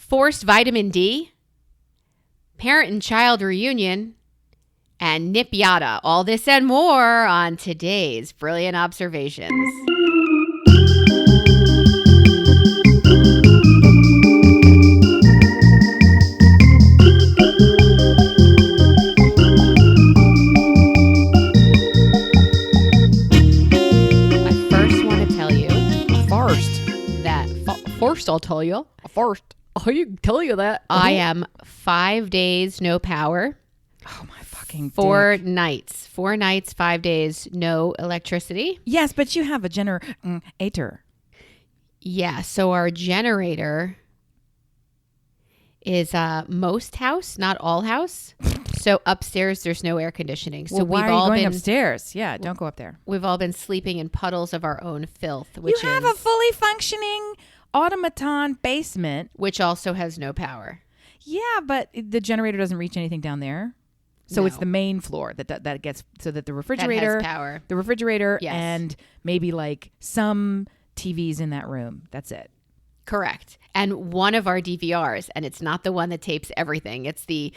forced vitamin D, parent and child reunion, and nip yada. All this and more on today's Brilliant Observations. First, I'll tell you. Tell you that. I am 5 days, no power. Oh, my fucking 4 dick. nights. 4 nights, 5 days, no electricity. Yes, but you have a generator. Yeah, so our generator is most house, not all house. So upstairs, there's no air conditioning. So why are you going upstairs? Yeah, don't go up there. We've all been sleeping in puddles of our own filth. Which you have a fully functioning automaton basement. Which also has no power. Yeah, but the generator doesn't reach anything down there. So it's the main floor that gets, so that the refrigerator, that has power. The refrigerator, yes. And maybe like some TVs in that room. That's it. Correct. And one of our DVRs, and it's not the one that tapes everything. It's the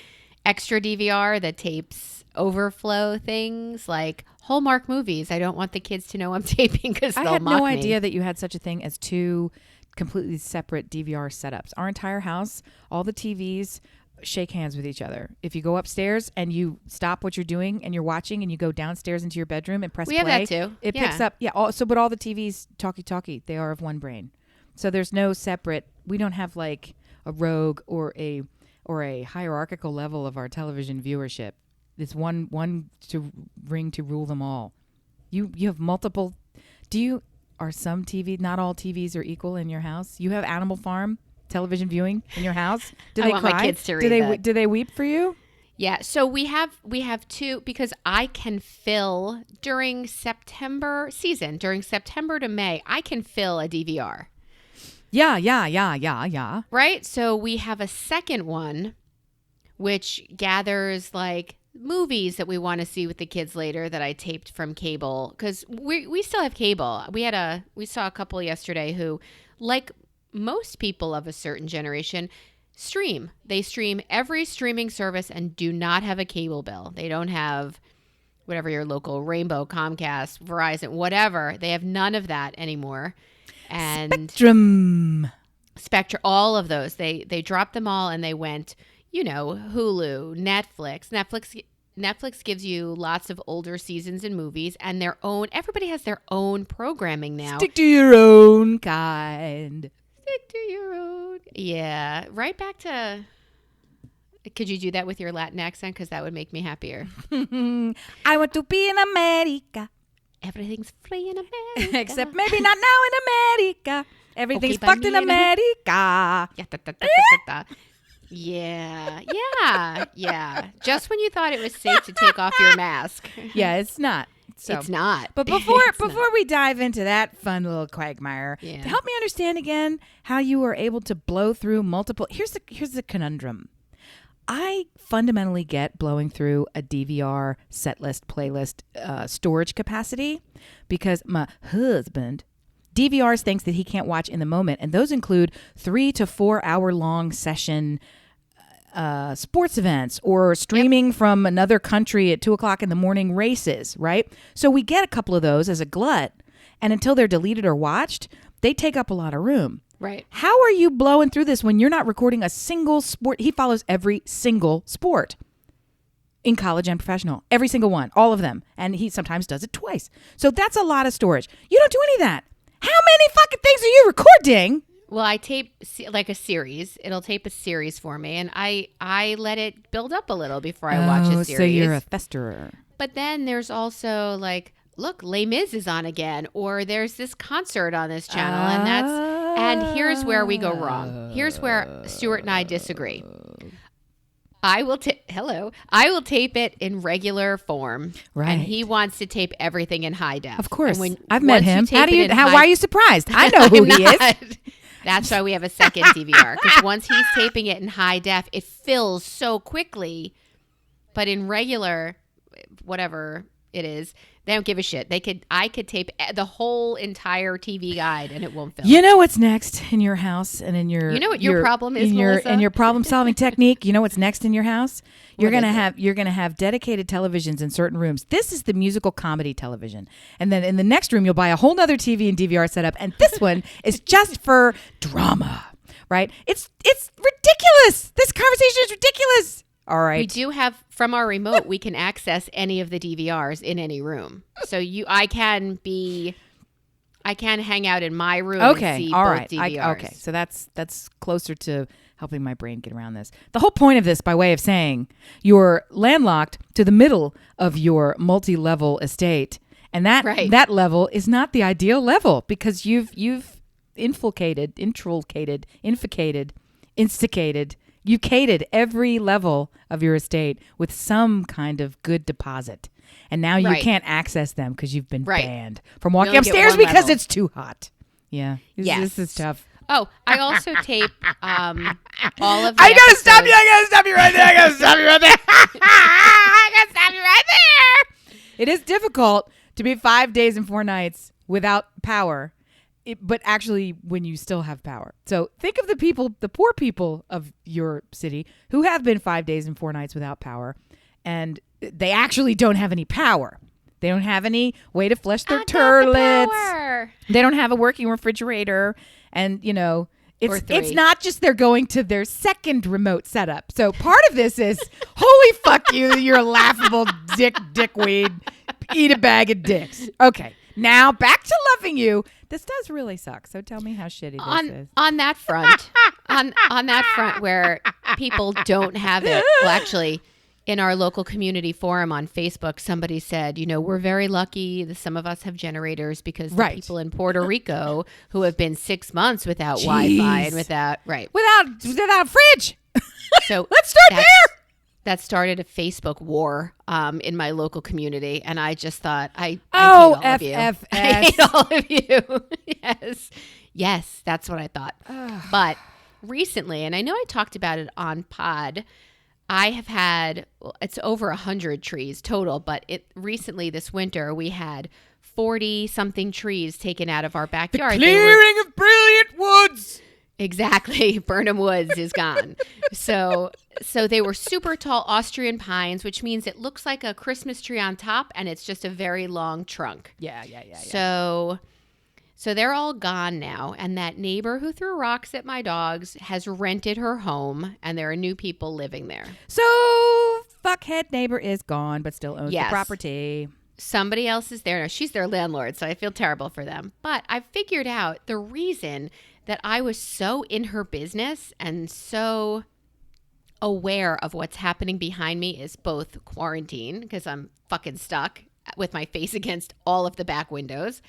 extra DVR that tapes overflow things like Hallmark movies. I don't want the kids to know I'm taping because they'll mock me. I had no idea that you had such a thing as 2 completely separate DVR setups. Our entire house, all the TVs shake hands with each other. If you go upstairs and you stop what you're doing and you're watching and you go downstairs into your bedroom and press play. We have that too. It picks up. Yeah. But all the TVs talkie. They are of one brain. So there's no separate. We don't have like a rogue or a hierarchical level of our television viewership. It's one to ring to rule them all. You have multiple. Are some TV? Not all TVs are equal in your house. You have Animal Farm television viewing in your house. Do they I want cry? my kids to read that. Do they weep for you? Yeah. So we have 2 because I can fill during September to May. I can fill a DVR. Yeah. Right. So we have a second one, which gathers like movies that we want to see with the kids later that I taped from cable because we still have cable. We saw a couple yesterday who, like most people of a certain generation, stream. They stream every streaming service and do not have a cable bill. They don't have whatever your local Rainbow, Comcast, Verizon, whatever. They have none of that anymore. And Spectrum, all of those. They dropped them all and they went, Hulu, Netflix gives you lots of older seasons and movies and everybody has their own programming now. Stick to your own kind. Stick to your own. Yeah. Right back to, could you do that with your Latin accent? Because that would make me happier. I want to be in America. Everything's free in America. Except maybe not now in America. Everything's fucked in America. Yeah. Just when you thought it was safe to take off your mask. Yeah, it's not. So. It's not. But before we dive into that fun little quagmire, help me understand again how you were able to blow through multiple. Here's the conundrum. I fundamentally get blowing through a DVR set list, playlist, storage capacity because my husband DVRs thinks that he can't watch in the moment. And those include 3 to 4 hour long session sports events or streaming from another country at 2:00 in the morning races, right? So we get a couple of those as a glut. And until they're deleted or watched, they take up a lot of room. Right. How are you blowing through this when you're not recording a single sport? He follows every single sport in college and professional. Every single one. All of them. And he sometimes does it twice. So that's a lot of storage. You don't do any of that. How many fucking things are you recording? Well, I tape like a series. It'll tape a series for me. And I let it build up a little before I watch a series. So you're a festerer. But then there's also like, look, Les Mis is on again. Or there's this concert on this channel. And here's where we go wrong. Here's where Stuart and I disagree. I will tape it in regular form. Right. And he wants to tape everything in high def. Of course. I've met him. Why are you surprised? I know who he is. That's why we have a second DVR. Because once he's taping it in high def, it fills so quickly. But in regular, whatever it is, They don't give a shit. I could tape the whole entire TV guide and it won't film. You know what's next in your house and in your... You know what your problem is, Melissa? And your problem-solving technique? You know what's next in your house? You're gonna have dedicated televisions in certain rooms. This is the musical comedy television. And then in the next room, you'll buy a whole nother TV and DVR setup. And this one is just for drama, right? It's ridiculous. This conversation is ridiculous. All right. We do have, from our remote, we can access any of the DVRs in any room. So I can hang out in my room and see all both right. DVRs. Okay, so that's closer to helping my brain get around this. The whole point of this, by way of saying, you're landlocked to the middle of your multi-level estate, and that level is not the ideal level because you've inculcated, you cated every level of your estate with some kind of good deposit. And now you can't access them because you've been banned from walking upstairs because it's too hot. Yeah. This is tough. Oh, I also tape all of the I gotta stop you. I gotta stop you right there. I gotta stop you right there. It is difficult to be 5 days and 4 nights without power. But actually, when you still have power. So think of the poor people of your city who have been 5 days and 4 nights without power, and they actually don't have any power. They don't have any way to flush their toilets. They don't have a working refrigerator, and it's not just they're going to their second remote setup. So part of this is holy fuck you, you're a laughable dickweed, eat a bag of dicks. Okay, now back to loving you. This does really suck. So tell me how shitty this is. On that front, on that front where people don't have it. Well, actually, in our local community forum on Facebook, somebody said, we're very lucky that some of us have generators because the people in Puerto Rico who have been 6 months without Wi-Fi and without fridge. So let's start there. That started a Facebook war in my local community, and I just thought, I hate all of you. I hate all of you. Yes, that's what I thought. But recently, and I know I talked about it on pod, I have had, it's over 100 trees total, but recently this winter we had 40-something trees taken out of our backyard. The clearing of brilliant woods. Exactly. Burnham Woods is gone. So they were super tall Austrian pines, which means it looks like a Christmas tree on top, and it's just a very long trunk. Yeah. So they're all gone now, and that neighbor who threw rocks at my dogs has rented her home, and there are new people living there. So fuckhead neighbor is gone, but still owns the property. Somebody else is there. Now, she's their landlord, so I feel terrible for them. But I figured out the reason that I was so in her business and so aware of what's happening behind me is both quarantine, because I'm fucking stuck with my face against all of the back windows,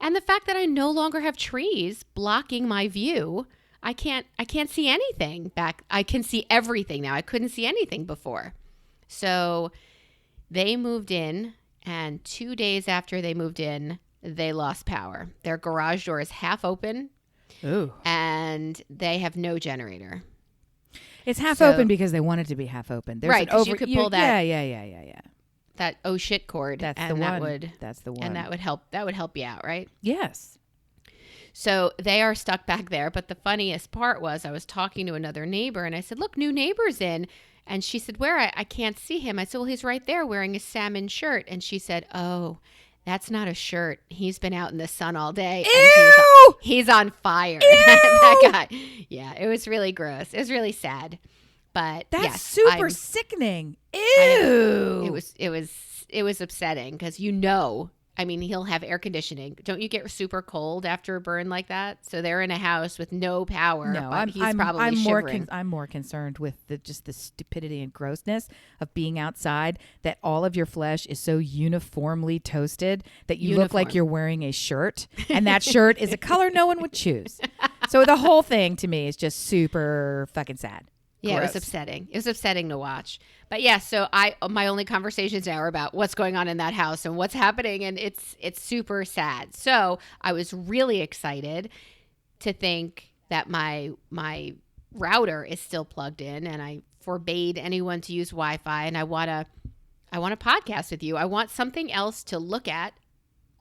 and the fact that I no longer have trees blocking my view. I can't see anything back. I can see everything now. I couldn't see anything before. So they moved in, and 2 days after they moved in, they lost power. Their garage door is half open. Ooh. And they have no generator. It's half open because they want it to be half open. There's right, because you could pull that. Yeah. That oh shit cord. That's and the that one. That's the one. And that would help. That would help you out, right? Yes. So they are stuck back there. But the funniest part was I was talking to another neighbor, and I said, "Look, new neighbor's in." And she said, "Where? I can't see him." I said, "Well, he's right there wearing a salmon shirt." And she said, "Oh, that's not a shirt. He's been out in the sun all day. Ew! And he's on fire." That guy. Yeah, it was really gross. It was really sad. But that's super sickening. Ew. It was upsetting because I mean, he'll have air conditioning. Don't you get super cold after a burn like that? So they're in a house with no power. No, I'm shivering. I'm more concerned with just the stupidity and grossness of being outside, that all of your flesh is so uniformly toasted that you look like you're wearing a shirt, and that shirt is a color no one would choose. So the whole thing to me is just super fucking sad. Yeah, Gross. It was upsetting. It was upsetting to watch. But yeah, so my only conversations now are about what's going on in that house and what's happening, and it's super sad. So I was really excited to think that my router is still plugged in, and I forbade anyone to use Wi-Fi, and I want I want to podcast with you. I want something else to look at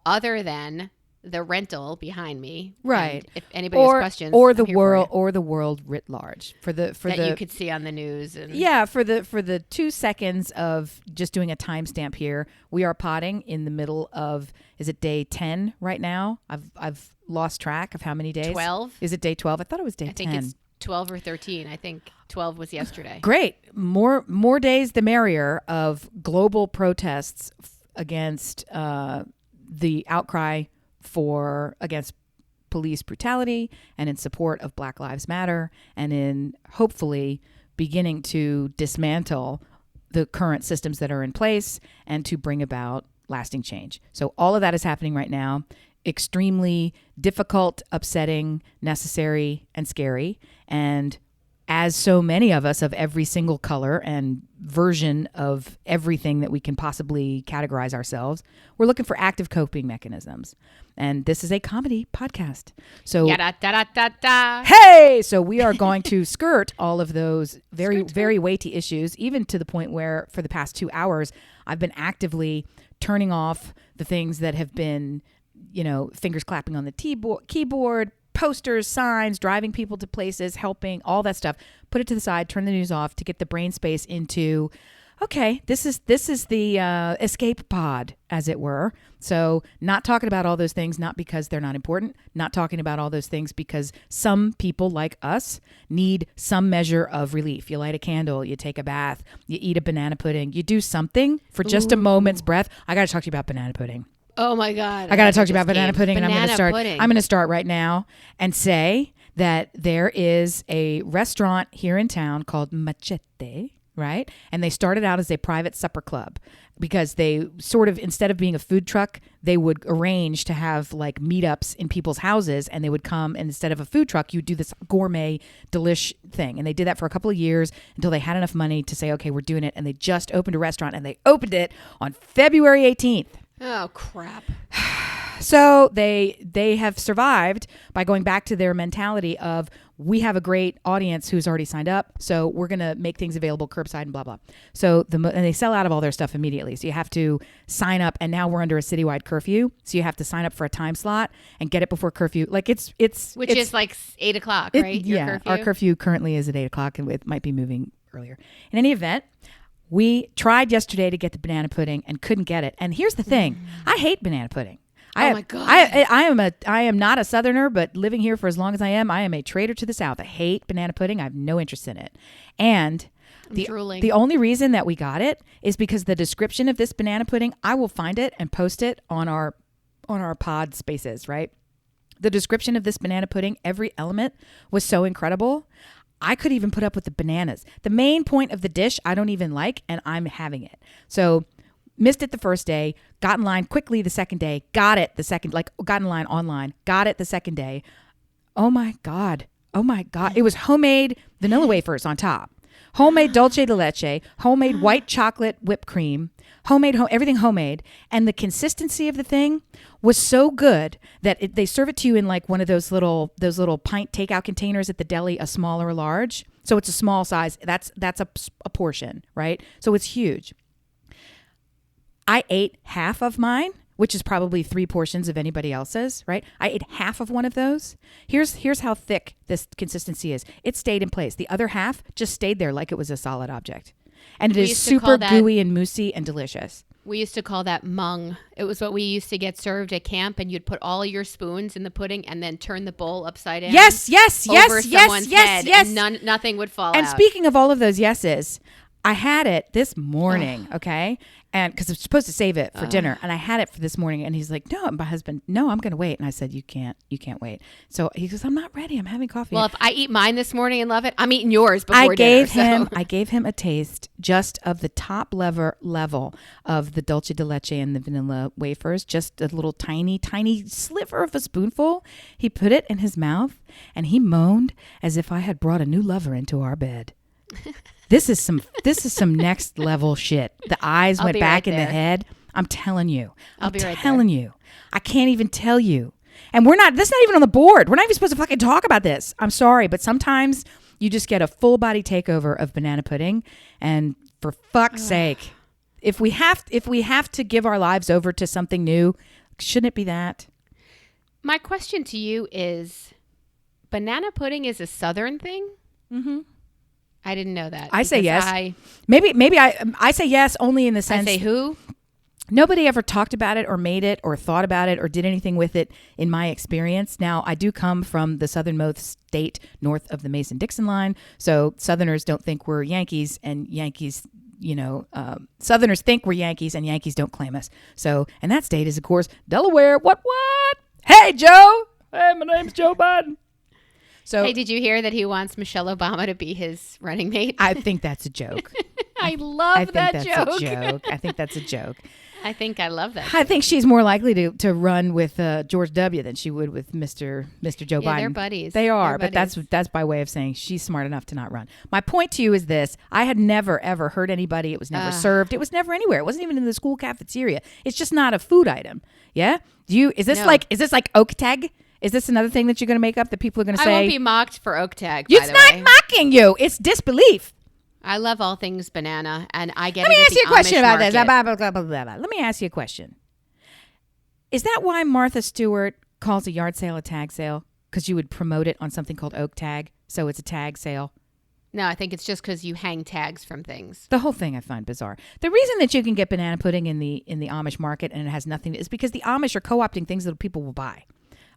other than the rental behind me. Right. And if anybody has questions, or the world writ large you could see on the news. And for the 2 seconds of just doing a timestamp here, we are potting in the middle of, is it day 10 right now? I've lost track of how many days. 12. Is it day 12? I thought it was day 10. I think it's 12 or 13. I think 12 was yesterday. Great. More days the merrier of global protests against the outcry against police brutality, and in support of Black Lives Matter, and in hopefully beginning to dismantle the current systems that are in place and to bring about lasting change. So all of that is happening right now. Extremely difficult, upsetting, necessary, and scary. And as so many of us of every single color and version of everything that we can possibly categorize ourselves, we're looking for active coping mechanisms. And this is a comedy podcast. So, hey, so we are going to skirt all of those very weighty issues, even to the point where for the past 2 hours, I've been actively turning off the things that have been, fingers clapping on the keyboard, posters, signs, driving people to places, helping, all that stuff. Put it to the side, turn the news off to get the brain space into, okay, this is the escape pod, as it were. So not talking about all those things, not because they're not important, not talking about all those things because some people like us need some measure of relief. You light a candle, you take a bath, you eat a banana pudding, you do something for just a moment's breath. I got to talk to you about banana pudding. Oh my God. I got to talk to you about banana pudding, and I'm going to start right now and say that there is a restaurant here in town called Machete, right? And they started out as a private supper club because they sort of, instead of being a food truck, they would arrange to have like meetups in people's houses, and they would come, and instead of a food truck, you do this gourmet delish thing. And they did that for a couple of years until they had enough money to say, okay, we're doing it. And they just opened a restaurant, and they opened it on February 18th. Oh, crap. So they have survived by going back to their mentality of, we have a great audience who's already signed up, so we're going to make things available curbside and blah, blah. So and they sell out of all their stuff immediately. So you have to sign up, and now we're under a citywide curfew. So you have to sign up for a time slot and get it before curfew. Like it's is like 8 o'clock, right? Yeah. Curfew? Our curfew currently is at 8 o'clock, and it might be moving earlier. In any event, we tried yesterday to get the banana pudding and couldn't get it. And here's the thing. I hate banana pudding. My God. I am not a Southerner, but living here for as long as I am a traitor to the South. I hate banana pudding. I have no interest in it. And the only reason that we got it is because the description of this banana pudding, I will find it and post it on our pod spaces, right? The description of this banana pudding, every element was so incredible. I could even put up with the bananas. The main point of the dish I don't even like, and I'm having it. So missed it the first day, got in line quickly the second day, got it the second, got in line online, got it the second day. Oh my God. It was homemade vanilla wafers on top. Homemade dulce de leche, homemade white chocolate whipped cream, everything homemade. And the consistency of the thing was so good that they serve it to you in like one of those little pint takeout containers at the deli, a small or a large. So it's a small size. That's a portion, right? So it's huge. I ate half of mine, which is probably 3 portions of anybody else's, right? I ate half of one of those. Here's how thick this consistency is. It stayed in place. The other half just stayed there like it was a solid object. And it is super gooey and moussey and delicious. We used to call that mung. It was what we used to get served at camp, and you'd put all your spoons in the pudding and then turn the bowl upside down. Yes. Head, and nothing would fall out. And speaking of all of those yeses, I had it this morning, okay? And because I'm supposed to save it for dinner, and I had it for this morning, and he's like, "No, my husband, no, I'm going to wait." And I said, "You can't wait." So he goes, "I'm not ready. I'm having coffee." Well, if I eat mine this morning and love it, I'm eating yours before dinner. I gave him a taste just of the top level of the dulce de leche and the vanilla wafers, just a little tiny sliver of a spoonful. He put it in his mouth, and he moaned as if I had brought a new lover into our bed. This is some next level shit. The eyes went back in the head. I'm telling you. I'm telling you. I can't even tell you. And that's not even on the board. We're not even supposed to fucking talk about this. I'm sorry, but sometimes you just get a full body takeover of banana pudding, and for fuck's sake, if we have to give our lives over to something new, shouldn't it be that? My question to you is, banana pudding is a Southern thing? Mm-hmm. I didn't know that. I say yes. Maybe I say yes only in the sense. I say who? Nobody ever talked about it or made it or thought about it or did anything with it in my experience. Now, I do come from the southernmost state north of the Mason-Dixon line, so Southerners don't think we're Yankees, and Yankees, Southerners think we're Yankees, and Yankees don't claim us. So, and that state is, of course, Delaware. What? Hey, Joe. Hey, my name's Joe Biden. So, hey, did you hear that he wants Michelle Obama to be his running mate? I think that's a joke. I love that joke. I think that's a joke. I think I love that. I think she's more likely to run with George W. than she would with Mr. Joe Biden. They're buddies. They are, They're but buddies. that's by way of saying she's smart enough to not run. My point to you is this: I had never ever heard anybody. It was never served. It was never anywhere. It wasn't even in the school cafeteria. It's just not a food item. Yeah. Is this like oak tag? Is this another thing that you're going to make up that people are going to say? I won't be mocked for oak tag. It's not mocking you. It's disbelief. I love all things banana, and I get. Let me ask you a question about this. Market. Let me ask you a question. Is that why Martha Stewart calls a yard sale a tag sale? Because you would promote it on something called oak tag, so it's a tag sale. No, I think it's just because you hang tags from things. The whole thing I find bizarre. The reason that you can get banana pudding in the Amish market and it has nothing is because the Amish are co-opting things that people will buy.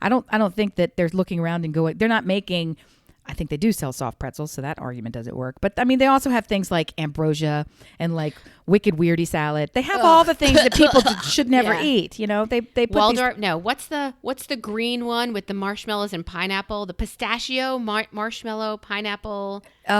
I don't think that they're looking around and going. They're not making. I think they do sell soft pretzels, so that argument doesn't work. But I mean, they also have things like ambrosia and like wicked weirdy salad. They have all the things that people should never eat. You know, they put Waldorf. No, what's the green one with the marshmallows and pineapple? The pistachio marshmallow pineapple. That's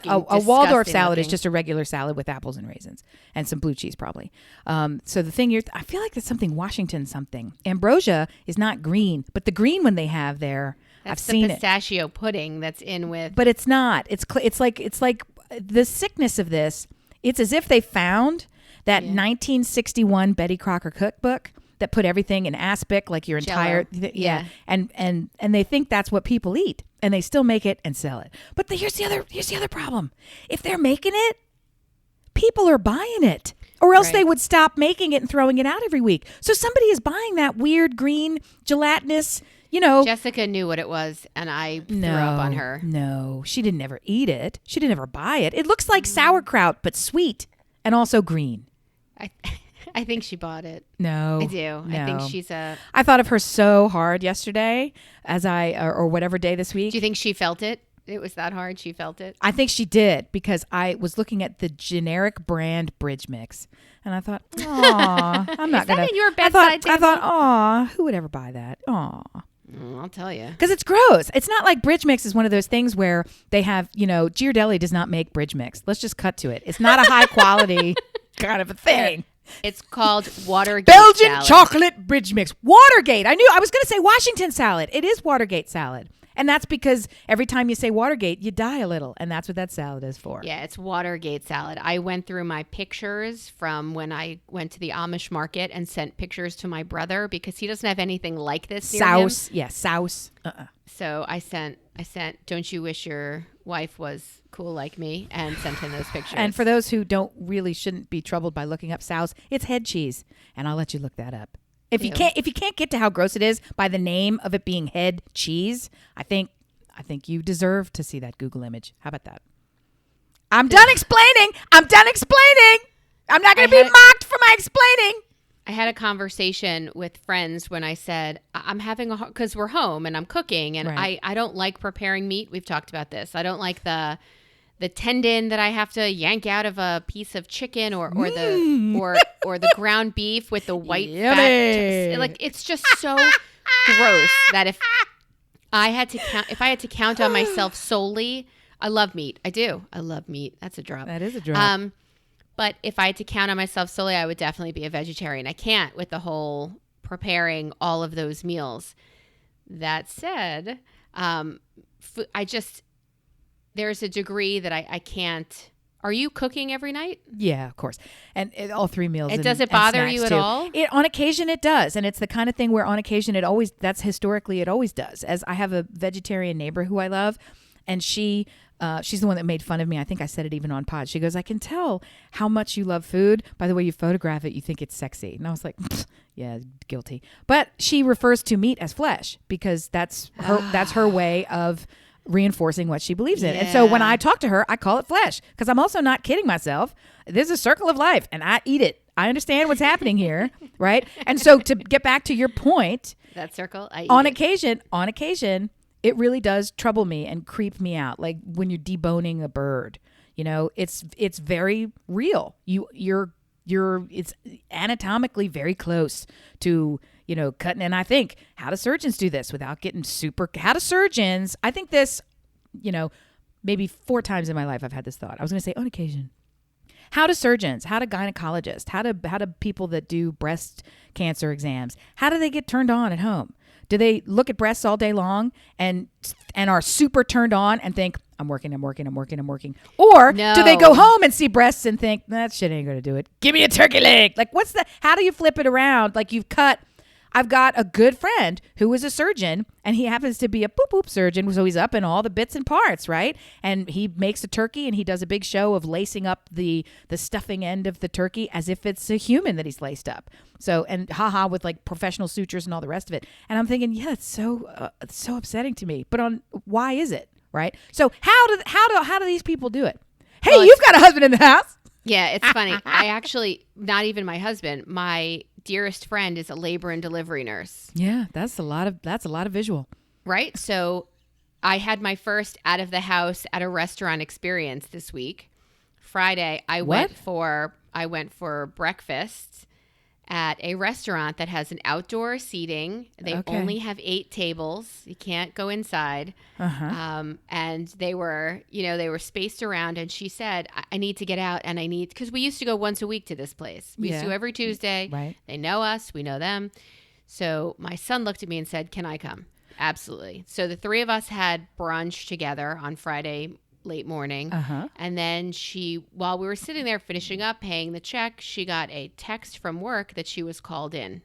a Waldorf salad looking. is just a regular salad with apples and raisins and some blue cheese probably. So the thing I feel like there's something Washington something. Ambrosia is not green, but the green one they have there. That's I've seen the pistachio pudding that's in with. But it's not. It's like the sickness of this. It's as if they found that 1961 Betty Crocker cookbook that put everything in aspic, like your entire and they think that's what people eat, and they still make it and sell it. But here's the other problem. If they're making it, people are buying it. Or else they would stop making it and throwing it out every week. So somebody is buying that weird green gelatinous. Jessica knew what it was, and I threw up on her. No, she didn't ever eat it. She didn't ever buy it. It looks like sauerkraut, but sweet and also green. I think she bought it. No, I do. No. I think she's a. I thought of her so hard yesterday, or whatever day this week. Do you think she felt it? It was that hard. She felt it. I think she did because I was looking at the generic brand bridge mix, and I thought, "Aw, I'm not gonna." Is that in your bedside table? I thought, "Aw, who would ever buy that?" Aw. I'll tell you. Because it's gross. It's not like bridge mix is one of those things where they have, Ghirardelli does not make bridge mix. Let's just cut to it. It's not a high quality kind of a thing. It's called Watergate Belgian salad. chocolate bridge mix. Watergate. I was going to say Washington salad. It is Watergate salad. And that's because every time you say Watergate, you die a little. And that's what that salad is for. Yeah, it's Watergate salad. I went through my pictures from when I went to the Amish market and sent pictures to my brother because he doesn't have anything like this near him. Souse. Yeah, souse. So I sent, don't you wish your wife was cool like me, and sent him those pictures. And for those who shouldn't be troubled by looking up souse, it's head cheese. And I'll let you look that up. If you can't get to how gross it is by the name of it being head cheese, I think you deserve to see that Google image. How about that? I'm done explaining. I'm not going to be mocked for my explaining. I had a conversation with friends when I said I'm having because we're home and I'm cooking and I don't like preparing meat. We've talked about this. I don't like the tendon that I have to yank out of a piece of chicken or the ground beef with the white fat. Like it's just so gross that if I had to count on myself solely, I love meat. I do. I love meat. That's a drop. That is a drop. But if I had to count on myself solely, I would definitely be a vegetarian. I can't with the whole preparing all of those meals. That said, there's a degree that I can't. Are you cooking every night? Yeah, of course. And all three meals. Does it bother you at all? On occasion it does. And it's the kind of thing where on occasion it always does. As I have a vegetarian neighbor who I love, and she She's the one that made fun of me. I think I said it even on pod. She goes, I can tell how much you love food by the way you photograph it. You think it's sexy. And I was like, yeah, guilty. But she refers to meat as flesh because that's her way of reinforcing what she believes in. And so when I talk to her, I call it flesh because I'm also not kidding myself. There's a circle of life and I eat it. I understand what's happening here, right? And so to get back to your point, that circle, on occasion, it really does trouble me and creep me out. Like when you're deboning a bird, it's very real. It's anatomically very close to, cutting. And I think, how do surgeons do this without getting I think this, maybe 4 times in my life I've had this thought. I was going to say on occasion. How do surgeons, how do gynecologists, how do people that do breast cancer exams, how do they get turned on at home? Do they look at breasts all day long and are super turned on and think, I'm working? Or do they go home and see breasts and think, that shit ain't going to do it. Give me a turkey leg. Like, how do you flip it around? Like I've got a good friend who is a surgeon and he happens to be a boop surgeon. So he's up in all the bits and parts, right? And he makes a turkey and he does a big show of lacing up the stuffing end of the turkey as if it's a human that he's laced up. So, and with like professional sutures and all the rest of it. And I'm thinking, yeah, it's so upsetting to me, but why is it? Right. So how do these people do it? Hey, well, you've got a husband in the house. Yeah, it's funny. I actually, not even my husband, my dearest friend is a labor and delivery nurse. Yeah, that's a lot of visual. Right? So I had my first out of the house at a restaurant experience this week. Friday, I went for breakfast at a restaurant that has an outdoor seating. They only have 8 tables. You can't go inside. And they were spaced around. And she said, I need to get out and because we used to go once a week to this place. We used to go every Tuesday. Right. They know us. We know them. So my son looked at me and said, can I come? Absolutely. So the 3 of us had brunch together on Friday late morning. And then while we were sitting there finishing up, paying the check, she got a text from work that she was called in.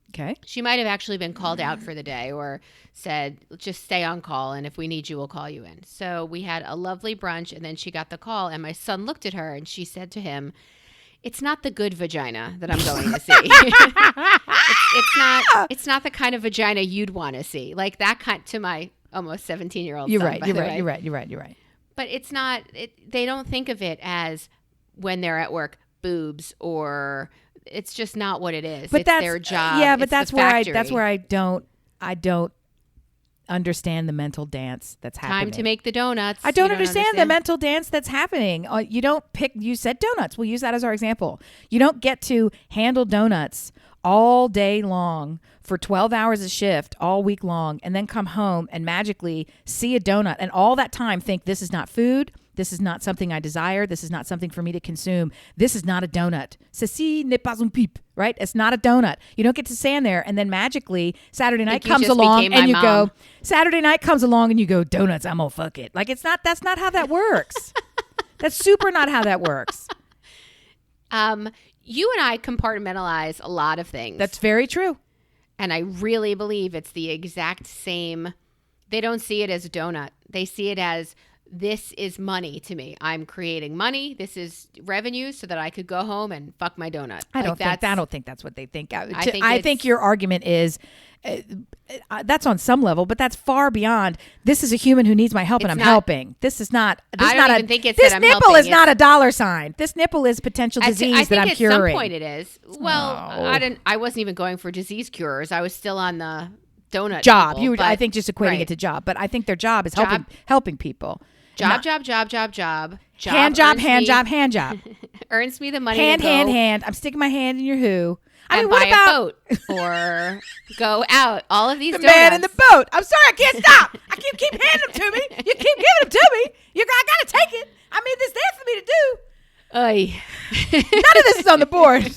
Okay. She might have actually been called out for the day or said, just stay on call. And if we need you, we'll call you in. So we had a lovely brunch and then she got the call and my son looked at her and she said to him, it's not the good vagina that I'm going to see. It's not the kind of vagina you'd want to see. Like that kind to my almost 17-year-old son. You're right. But it's not, they don't think of it as when they're at work, boobs, or it's just not what it is. But it's their job. Yeah, but that's where I don't understand the mental dance that's happening. Time to make the donuts. I don't understand the mental dance that's happening. You said donuts. We'll use that as our example. You don't get to handle donuts all day long for 12 hours a shift all week long and then come home and magically see a donut and all that time think this is not food. This is not something I desire. This is not something for me to consume. This is not a donut. Ceci n'est pas un pipe, right? It's not a donut. You don't get to stand there and then magically Saturday night comes along and you go, donuts, I'm gonna fuck it. Like that's not how that works. That's super not how that works. You and I compartmentalize a lot of things. That's very true. And I really believe it's the exact same. They don't see it as a donut. They see it as, this is money to me. I'm creating money. This is revenue so that I could go home and fuck my donut. I don't think that's what they think. I think your argument is that's on some level, but that's far beyond. This is a human who needs my help, and I'm helping. This is not. I don't even think it's this that I'm nipple helping. is not a dollar sign. This nipple is potential disease that I'm curing. I think at some point it is. Well, I wasn't even going for disease cures. I was still on the donut job. People, I think just equating it to job, but I think their job is helping people. Job. Hand job. Earns me the money. Hand. I'm sticking my hand in your who. And buy a boat or go out. All of these the donuts. Man in the boat. I'm sorry, I can't stop. I keep handing them to me. You keep giving them to me. I gotta take it. I mean, there's there for me to do. None of this is on the board.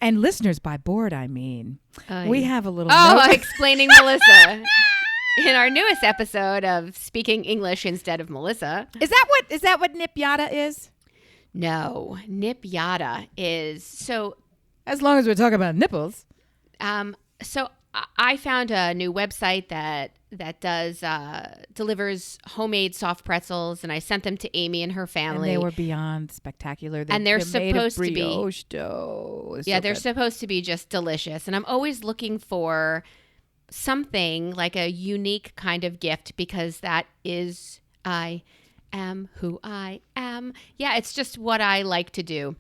And listeners, by board, I mean we have a little. Explaining Melissa. In our newest episode of Speaking English Instead of Melissa. Is that what nip yada is? No. Nip yada is so. As long as we're talking about nipples. So I found a new website that does delivers homemade soft pretzels, and I sent them to Amy and her family. And they were beyond spectacular. They're supposed to be brioche dough. Yeah, they're supposed to be just delicious. And I'm always looking for something like a unique kind of gift, because that is I am who I am. Yeah, it's just what I like to do.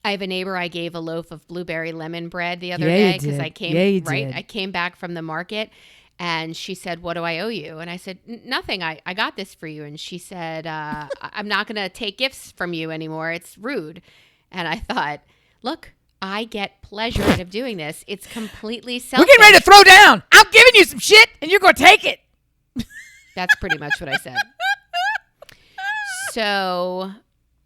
I have a neighbor I gave a loaf of blueberry lemon bread the other day because I came back from the market, and she said, "What do I owe you?" And I said, "Nothing. I got this for you." And she said, "I'm not going to take gifts from you anymore. It's rude." And I thought, look, I get pleasure out of doing this. It's completely selfish. We're getting ready to throw down. I'm giving you some shit, and you're going to take it. That's pretty much what I said.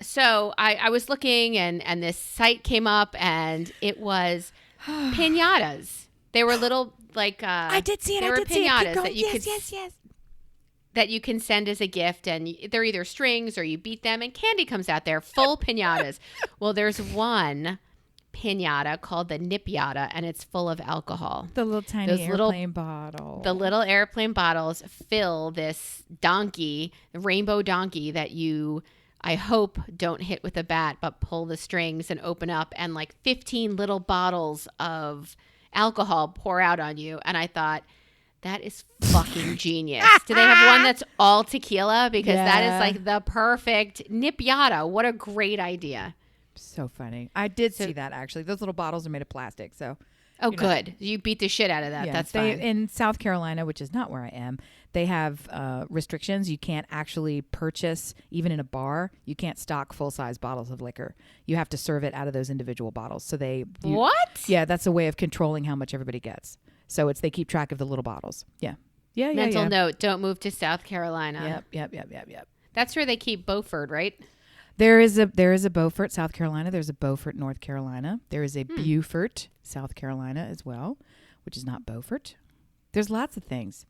So I was looking, and this site came up, and it was pinatas. They were little, like I did see it. They were pinatas that you could yes. that you can send as a gift, and they're either strings or you beat them, and candy comes out there, full pinatas. Well, there's one pinata called the nipiata, and it's full of alcohol. The little tiny airplane bottle. The little airplane bottles fill this donkey, the rainbow donkey that you, I hope, don't hit with a bat, but pull the strings and open up, and like 15 little bottles of alcohol pour out on you. And I thought, that is fucking genius. Do they have one that's all tequila? Because that is like the perfect nipiata. What a great idea. So funny. I did see that, actually. Those little bottles are made of plastic. So, good. You beat the shit out of that. Yeah, that's fine. In South Carolina, which is not where I am, they have restrictions. You can't actually purchase, even in a bar, you can't stock full-size bottles of liquor. You have to serve it out of those individual bottles. So what? Yeah, that's a way of controlling how much everybody gets. So they keep track of the little bottles. Yeah. Mental note, don't move to South Carolina. Yep. That's where they keep Beaufort, right? There is a Beaufort, South Carolina. There's a Beaufort, North Carolina. There is a Beaufort, South Carolina as well, which is not Beaufort. There's lots of things.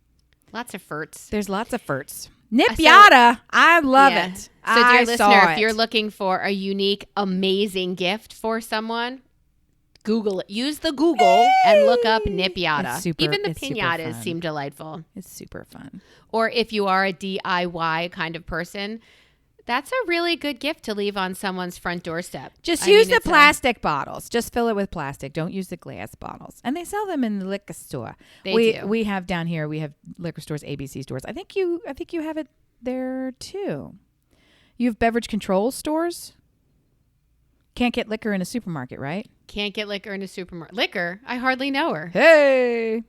Lots of furts. There's lots of furts. Nipiata. I love it. So, dear listener, if you're looking for a unique, amazing gift for someone, Google it. Use the Google and look up nipiata. Even the pinatas seem delightful. It's super fun. Or if you are a DIY kind of person, that's a really good gift to leave on someone's front doorstep. Just use the plastic bottles. Just fill it with plastic. Don't use the glass bottles. And they sell them in the liquor store. They do. We have down here, we have liquor stores, ABC stores. I think you have it there too. You have beverage control stores. Can't get liquor in a supermarket, right? Can't get liquor in a supermarket. Liquor? I hardly know her. Hey.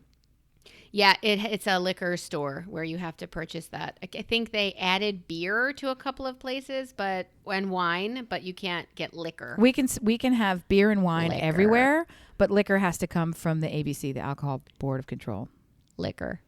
Yeah, it's a liquor store where you have to purchase that. I think they added beer to a couple of places, and wine, but you can't get liquor. We can have beer and wine everywhere, but liquor has to come from the ABC, the Alcohol Board of Control. Liquor.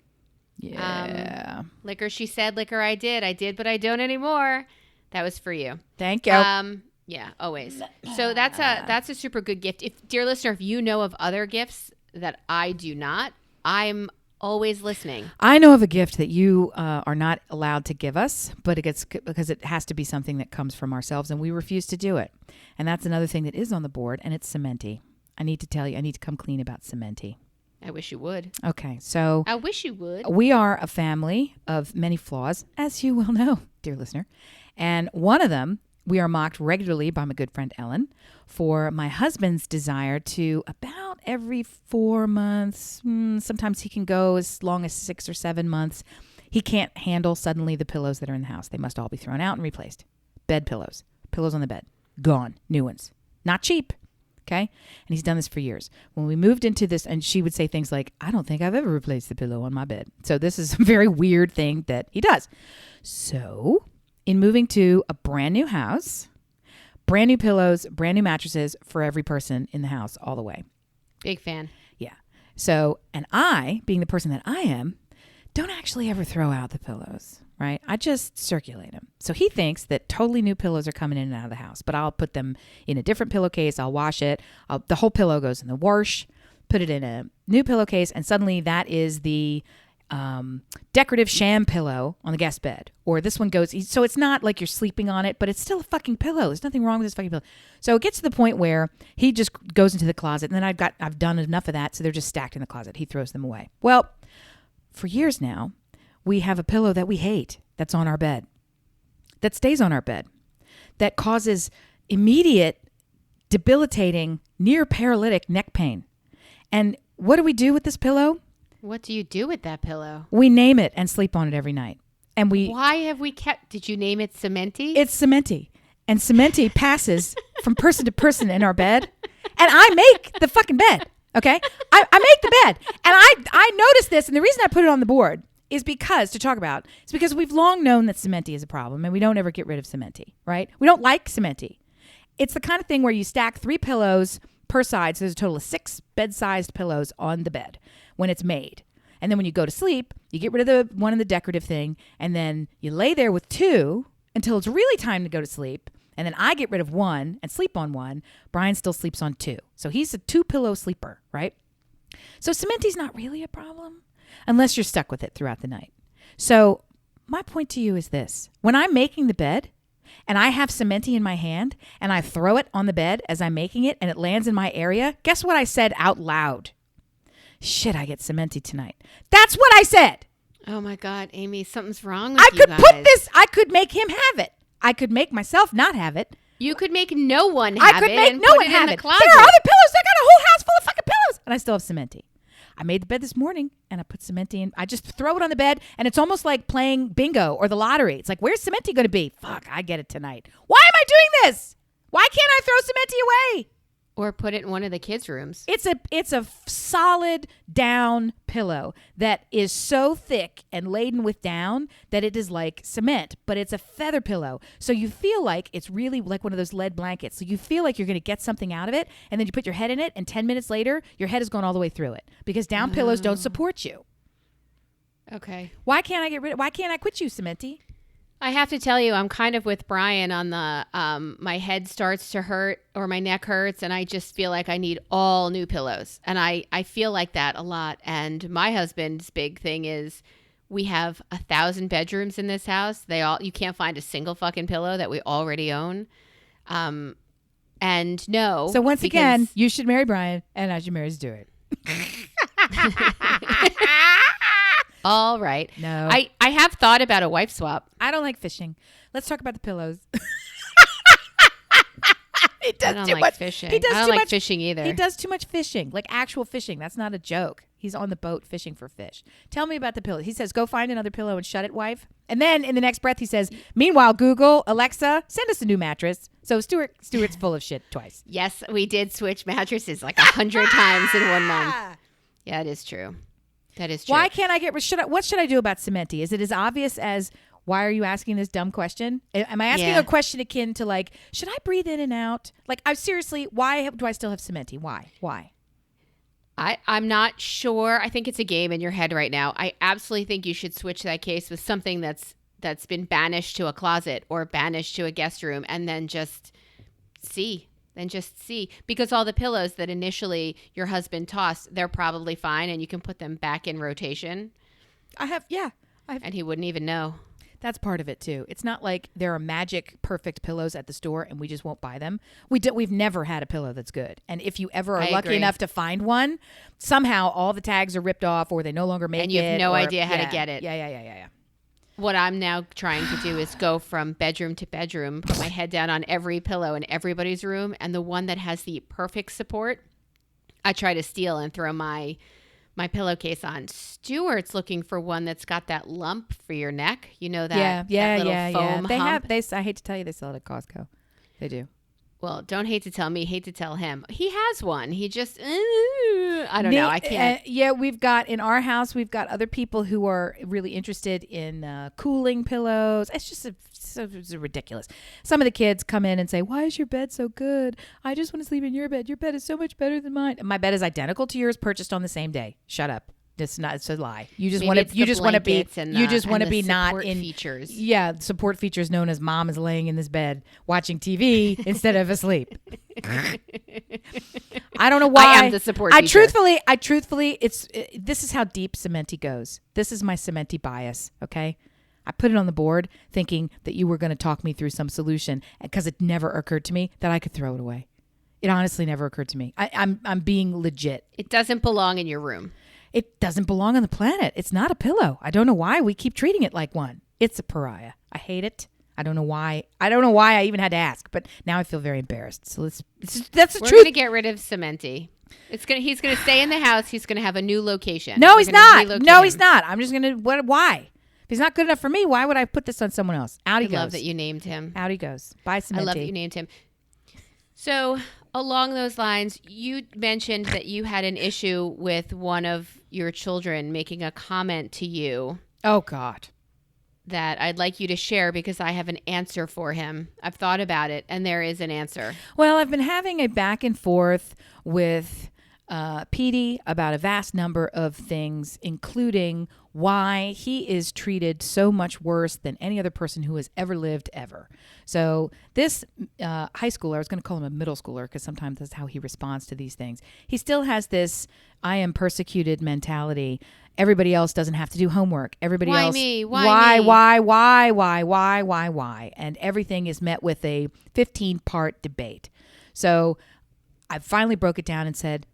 Yeah. Liquor, she said. Liquor, I did, but I don't anymore. That was for you. Thank you. Yeah, always. So that's a super good gift. Dear listener, if you know of other gifts that I do not, I'm always listening. I know of a gift that you are not allowed to give us, but because it has to be something that comes from ourselves, and we refuse to do it. And that's another thing that is on the board, and it's Cementy. I need to tell you, I need to come clean about Cementy. I wish you would. Okay, so I wish you would. We are a family of many flaws, as you well know, dear listener. And one of them, we are mocked regularly by my good friend Ellen for my husband's desire to, about every 4 months, sometimes he can go as long as 6 or 7 months. He can't handle suddenly the pillows that are in the house. They must all be thrown out and replaced. Bed pillows on the bed, gone, new ones, not cheap. Okay. And he's done this for years. When we moved into this, and she would say things like, I don't think I've ever replaced the pillow on my bed. So this is a very weird thing that he does. So in moving to a brand new house, brand new pillows, brand new mattresses for every person in the house all the way. Big fan. Yeah. So, and I, being the person that I am, don't actually ever throw out the pillows, right? I just circulate them. So he thinks that totally new pillows are coming in and out of the house, but I'll put them in a different pillowcase. I'll wash it. The whole pillow goes in the wash, put it in a new pillowcase, and suddenly that is the decorative sham pillow on the guest bed, or this one goes, so it's not like you're sleeping on it, but it's still a fucking pillow. There's nothing wrong with this fucking pillow. So it gets to the point where he just goes into the closet, and then I've done enough of that, so they're just stacked in the closet. He throws them away. Well, for years now, we have a pillow that we hate that's on our bed, that stays on our bed, that causes immediate, debilitating, near paralytic neck pain. And what do we do with this pillow? What do you do with that pillow? We name it and sleep on it every night. And why have we did you name it Cementy? It's Cementy. And Cementy passes from person to person in our bed. And I make the fucking bed. Okay? I make the bed. And I noticed this. And the reason I put it on the board is because we've long known that Cementy is a problem, and we don't ever get rid of Cementy, right? We don't like Cementy. It's the kind of thing where you stack 3 pillows per side, so there's a total of 6 bed-sized pillows on the bed when it's made. And then when you go to sleep, you get rid of the one in the decorative thing, and then you lay there with 2 until it's really time to go to sleep. And then I get rid of 1 and sleep on 1. Brian still sleeps on 2. So he's a 2-pillow sleeper, right? So Cementy's not really a problem unless you're stuck with it throughout the night. So my point to you is this. When I'm making the bed and I have Cementy in my hand and I throw it on the bed as I'm making it and it lands in my area, guess what I said out loud? Shit, I get Cementy tonight. That's what I said. Oh my God, Amy, something's wrong with you guys. I could make him have it. I could make myself not have it. You could make no one have it. I could make no one have it. There are other pillows. I got a whole house full of fucking pillows. And I still have Cementy. I made the bed this morning and I put Cementy in. I just throw it on the bed and it's almost like playing bingo or the lottery. It's like, where's Cementy going to be? Fuck, I get it tonight. Why am I doing this? Why can't I throw Cementy away? Or put it in one of the kids' rooms. It's a solid down pillow that is so thick and laden with down that it is like cement, but it's a feather pillow. So you feel like it's really like one of those lead blankets. So you feel like you're going to get something out of it, and then you put your head in it, and 10 minutes later, your head has gone all the way through it because down pillows don't support you. Okay. Why can't I quit you, Cementy? I have to tell you, I'm kind of with Brian on the my head starts to hurt or my neck hurts, and I just feel like I need all new pillows. And I feel like that a lot. And my husband's big thing is we have 1,000 bedrooms in this house. You can't find a single fucking pillow that we already own. And no. So once again, you should marry Brian, and I should marry Stuart. All right. No. I have thought about a wife swap. I don't like fishing. Let's talk about the pillows. I don't like fishing. I don't like fishing either. He does too much fishing, like actual fishing. That's not a joke. He's on the boat fishing for fish. Tell me about the pillow. He says, go find another pillow and shut it, wife. And then in the next breath, he says, meanwhile, Google, Alexa, send us a new mattress. So Stuart's full of shit twice. Yes, we did switch mattresses like 100 times in 1 month. Yeah, it is true. That is true. Why can't I what should I do about Cementy? Is it as obvious as, why are you asking this dumb question? Am I asking a question akin to like, should I breathe in and out? Like, why do I still have Cementy? Why? I'm not sure. I think it's a game in your head right now. I absolutely think you should switch that case with something that's been banished to a closet or banished to a guest room, and then just see. Because all the pillows that initially your husband tossed, they're probably fine, and you can put them back in rotation. And he wouldn't even know. That's part of it too. It's not like there are magic perfect pillows at the store and we just won't buy them. We've never had a pillow that's good. And if you ever are lucky enough to find one, somehow all the tags are ripped off or they no longer make it. And you have no idea how to get it. Yeah. What I'm now trying to do is go from bedroom to bedroom, put my head down on every pillow in everybody's room, and the one that has the perfect support, I try to steal and throw my pillowcase on. Stuart's looking for one that's got that lump for your neck. You know that? Yeah. Foam hump? I hate to tell you, they sell it at Costco. They do. Well, don't hate to tell me, hate to tell him. He has one. He just, I don't know. I can't. In our house, we've got other people who are really interested in cooling pillows. It's just it's ridiculous. Some of the kids come in and say, why is your bed so good? I just want to sleep in your bed. Your bed is so much better than mine. My bed is identical to yours, purchased on the same day. Shut up. It's a lie. You just want to be not in features. Yeah, support features known as mom is laying in this bed watching TV instead of asleep. I don't know why. I am the support teacher. Truthfully, this is how deep Cementy goes. This is my Cementy bias, okay? I put it on the board thinking that you were going to talk me through some solution because it never occurred to me that I could throw it away. It honestly never occurred to me. I'm being legit. It doesn't belong in your room. It doesn't belong on the planet. It's not a pillow. I don't know why we keep treating it like one. It's a pariah. I hate it. I don't know why. I don't know why I even had to ask, but now I feel very embarrassed. So that's the truth. We're going to get rid of Cementy. He's going to stay in the house. He's going to have a new location. No, he's not. No, he's not. I'm just going to, why? If he's not good enough for me, why would I put this on someone else? Out he goes. I love that you named him. Out he goes. Bye, Cementy. I love that you named him. So along those lines, you mentioned that you had an issue with one of your children making a comment to you. Oh, God. That I'd like you to share because I have an answer for him. I've thought about it, and there is an answer. Well, I've been having a back and forth with Petey about a vast number of things, including why he is treated so much worse than any other person who has ever lived ever. So this high schooler, I was going to call him a middle schooler because sometimes that's how he responds to these things. He still has this I am persecuted mentality. Everybody else doesn't have to do homework. Everybody why else. Me? Why me? Why? And everything is met with a 15-part debate. So I finally broke it down and said,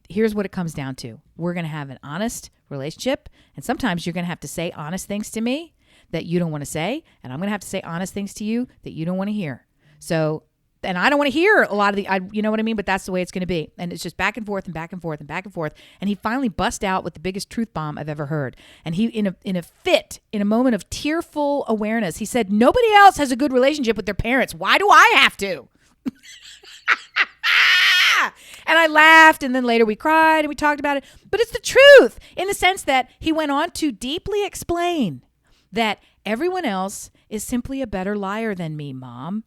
here's what it comes down to. We're going to have an honest relationship. And sometimes you're going to have to say honest things to me that you don't want to say. And I'm going to have to say honest things to you that you don't want to hear. So, and I don't want to hear a lot of you know what I mean? But that's the way it's going to be. And it's just back and forth and back and forth and back and forth. And he finally bust out with the biggest truth bomb I've ever heard. And he, in a moment of tearful awareness, he said, nobody else has a good relationship with their parents. Why do I have to? And I laughed, and then later we cried and we talked about it. But it's the truth in the sense that he went on to deeply explain that everyone else is simply a better liar than me, Mom.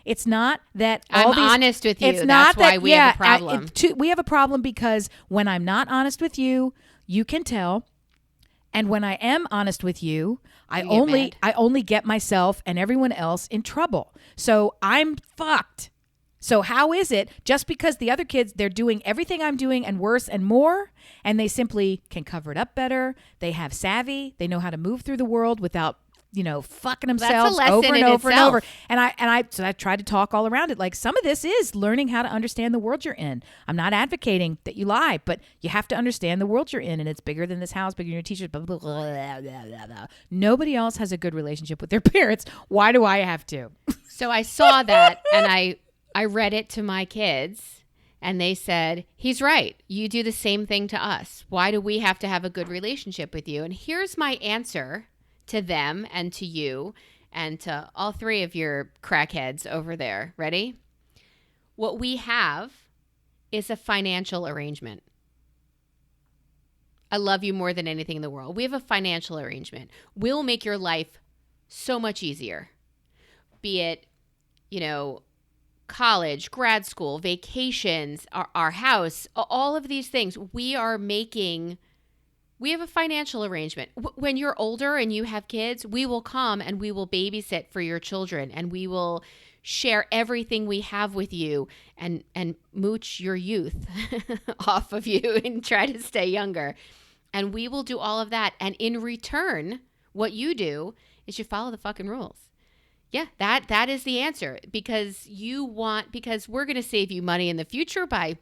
It's not that I'm honest with you. It's not why we have a problem. We have a problem because when I'm not honest with you, you can tell. And when I am honest with you, I only get myself and everyone else in trouble. So I'm fucked. So how is it just because the other kids, they're doing everything I'm doing and worse and more, and they simply can cover it up better. They have savvy. They know how to move through the world without, fucking themselves over and over and over. And I tried to talk all around it. Like some of this is learning how to understand the world you're in. I'm not advocating that you lie, but you have to understand the world you're in, and it's bigger than this house, bigger than your teachers, blah, blah, blah, blah, blah, blah. Nobody else has a good relationship with their parents. Why do I have to? So I saw that, and I read it to my kids, and they said, he's right. You do the same thing to us. Why do we have to have a good relationship with you? And here's my answer to them and to you and to all three of your crackheads over there. Ready? What we have is a financial arrangement. I love you more than anything in the world. We have a financial arrangement. We'll make your life so much easier. Be it, college, grad school, vacations, our house, all of these things. We have a financial arrangement. When you're older and you have kids, we will come and we will babysit for your children, and we will share everything we have with you and mooch your youth off of you and try to stay younger. And we will do all of that. And in return, what you do is you follow the fucking rules. Yeah, that is the answer, because we're going to save you money in the future by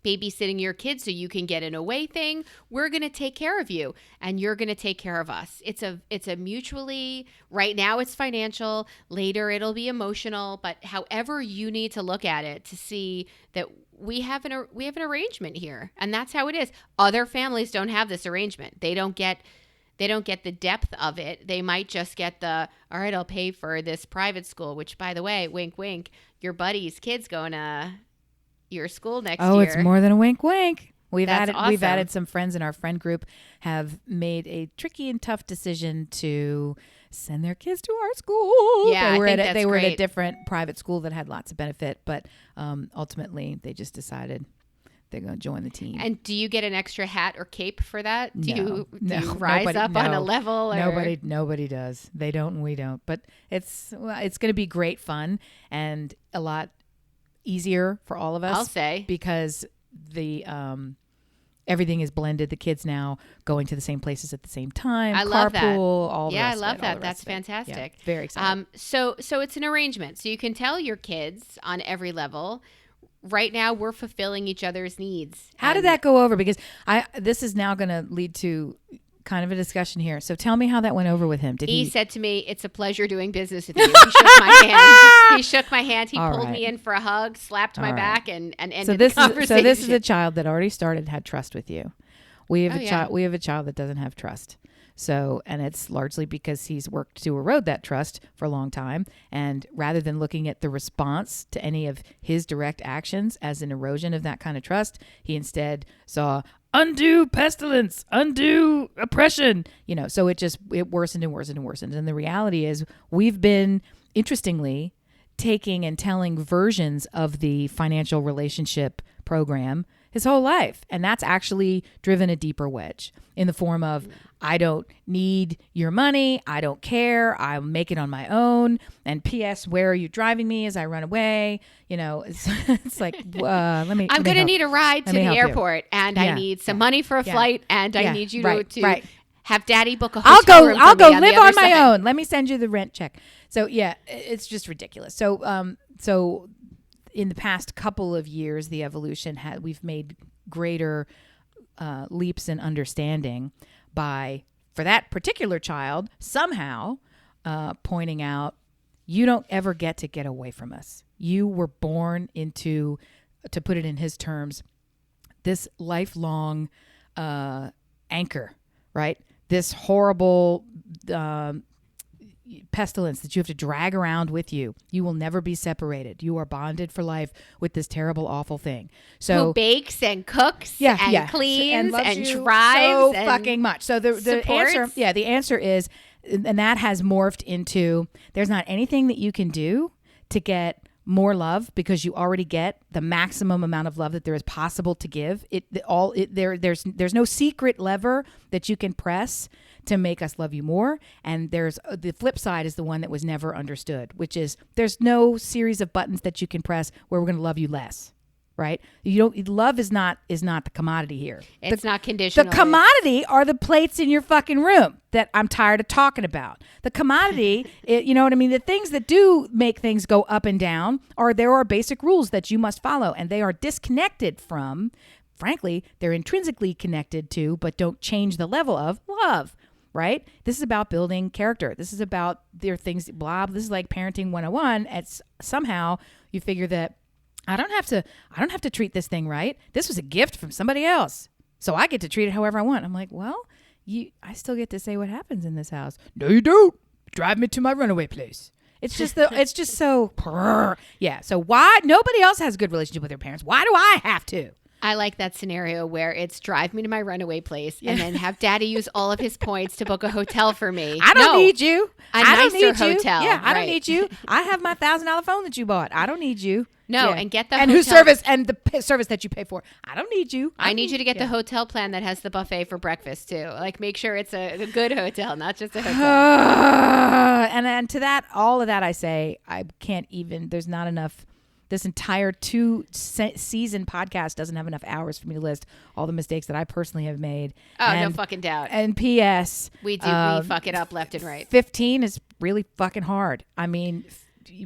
babysitting your kids so you can get an away thing. We're going to take care of you, and you're going to take care of us. It's a mutually, right now it's financial, later it'll be emotional, but however you need to look at it to see that we have an arrangement here, and that's how it is. Other families don't have this arrangement. They don't get the depth of it. They might just get all right, I'll pay for this private school, which, by the way, wink, wink, your buddy's kid's going to your school next year. Oh, it's more than a wink, wink. We've awesome. added some friends in our friend group have made a tricky and tough decision to send their kids to our school. Yeah, they were at a different private school that had lots of benefit, but ultimately they just decided they're going to join the team. And do you get an extra hat or cape for that? Do you rise up on a level? Or? Nobody does. They don't and we don't. But it's going to be great fun and a lot easier for all of us. I'll say. Because the everything is blended. The kids now going to the same places at the same time. I love that. All the Yeah, I rest of love it, that. That's fantastic. Yeah, very exciting. So it's an arrangement. So you can tell your kids on every level, right now we're fulfilling each other's needs. How did that go over? Because this is now going to lead to kind of a discussion here. So tell me how that went over with him. Did he said to me, "It's a pleasure doing business with you." He shook my hand. He shook my hand. He pulled me in for a hug, slapped my back, and ended the conversation. So this is a child that already had trust with you. We have We have a child that doesn't have trust. So, and it's largely because he's worked to erode that trust for a long time. And rather than looking at the response to any of his direct actions as an erosion of that kind of trust, he instead saw undue pestilence, undue oppression, so it worsened and worsened and worsened. And the reality is we've been, interestingly, taking and telling versions of the financial relationship program his whole life. And that's actually driven a deeper wedge in the form of, I don't need your money. I don't care. I'll make it on my own. And P.S., where are you driving me as I run away? It's like, I'm going to need a ride to the airport and I need some money for a flight and I need you to have daddy book a hotel room. I'll go live on my own. Let me send you the rent check. So yeah, it's just ridiculous. So in the past couple of years, the evolution we've made greater leaps in understanding by, for that particular child, somehow pointing out, you don't ever get away from us. You were born into, to put it in his terms, this lifelong anchor, right? This horrible pestilence that you have to drag around with you. You will never be separated. You are bonded for life with this terrible, awful thing. So who bakes and cooks and cleans and drives so and fucking much. So the answer is, and that has morphed into, there's not anything that you can do to get more love because you already get the maximum amount of love that there is possible to give. There's no secret lever that you can press to make us love you more. And there's the flip side is the one that was never understood, which is there's no series of buttons that you can press where we're going to love you less. Right? Love is not the commodity here. It's not conditional. The commodity are the plates in your fucking room that I'm tired of talking about. The commodity, you know what I mean? The things that do make things go up and down there are basic rules that you must follow, and they are disconnected from, frankly, they're intrinsically connected to, but don't change the level of love. Right? This is about building character. This is about their things, blah. This is like parenting 101. It's somehow you figure that I don't have to treat this thing right. This was a gift from somebody else. So I get to treat it however I want. I'm like, well, I still get to say what happens in this house. No, you don't. Drive me to my runaway place. It's just so yeah. So why nobody else has a good relationship with their parents? Why do I have to? I like that scenario where it's drive me to my runaway place and then have daddy use all of his points to book a hotel for me. I don't need you. I don't need hotel. Yeah, I don't need you. I have my $1,000 phone that you bought. I don't need you. No, yeah. And get the and hotel. whose service and the service that you pay for. I don't need you. I need you to get the hotel plan that has the buffet for breakfast too. Like make sure it's a good hotel, not just a hotel. And to that, all of that, I say, I can't even. There's not enough. This entire 2-season podcast doesn't have enough hours for me to list all the mistakes that I personally have made. Oh, no fucking doubt. And P.S. We do. We fuck it up left and right. 15 is really fucking hard. I mean,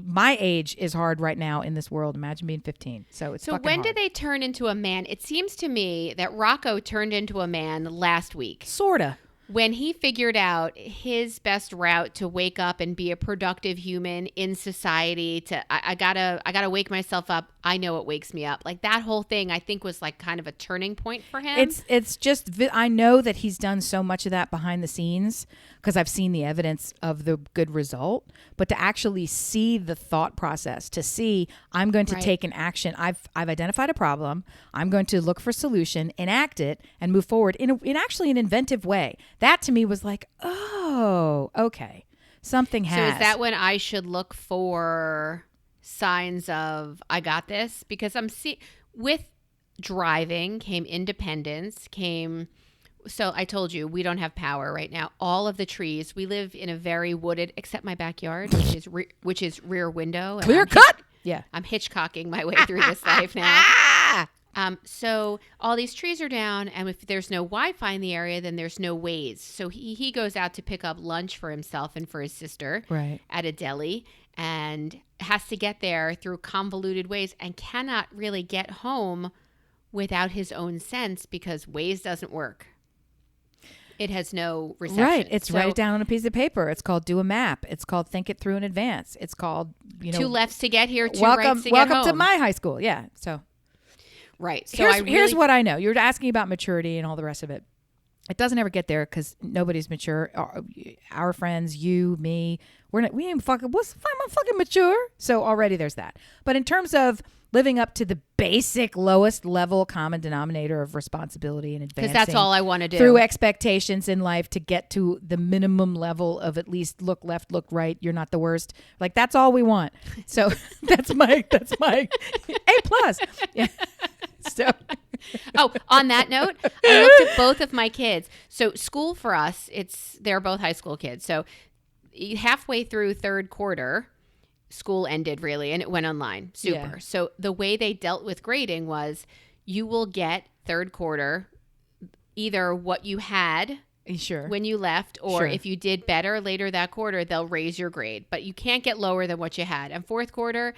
my age is hard right now in this world. Imagine being 15. So it's fucking when hard. did they turn into a man? It seems to me that Rocco turned into a man last week. Sorta. When he figured out his best route to wake up and be a productive human in society, I gotta wake myself up. I know it wakes me up. Like that whole thing, I think was like kind of a turning point for him. It's just, I know that he's done so much of that behind the scenes because I've seen the evidence of the good result. But to actually see the thought process, to see I'm going to take an action. I've identified a problem. I'm going to look for a solution, enact it, and move forward in actually an inventive way. That to me was like, oh, okay, something has. So is that when I should look for signs of I got this? Because with driving came independence, so I told you we don't have power right now. All of the trees, we live in a very wooded, except my backyard, which is rear window. Clear cut. Yeah. I'm Hitchcocking my way through this life now. So all these trees are down, and if there's no Wi-Fi in the area, then there's no Waze. So he goes out to pick up lunch for himself and for his sister at a deli, and has to get there through convoluted ways and cannot really get home without his own sense because Waze doesn't work. It has no reception. Right. It's write it down on a piece of paper. It's called do a map. It's called think it through in advance. It's called, 2 lefts to get here, 2 rights to get home. Welcome to my high school. Yeah. So. Right. So here's what I know. You're asking about maturity and all the rest of it. It doesn't ever get there because nobody's mature. Our friends, you, me, we ain't fucking. I'm fucking mature. So already there's that. But in terms of living up to the basic lowest level common denominator of responsibility and advancing, because that's all I want to do through expectations in life to get to the minimum level of at least look left, look right. You're not the worst. Like that's all we want. So that's my A+. Yeah. So. Oh, on that note, I looked at both of my kids. So school for us, they're both high school kids. So halfway through third quarter, school ended really, and it went online. Super. Yeah. So the way they dealt with grading was you will get third quarter either what you had when you left, or if you did better later that quarter, they'll raise your grade. But you can't get lower than what you had. And fourth quarter,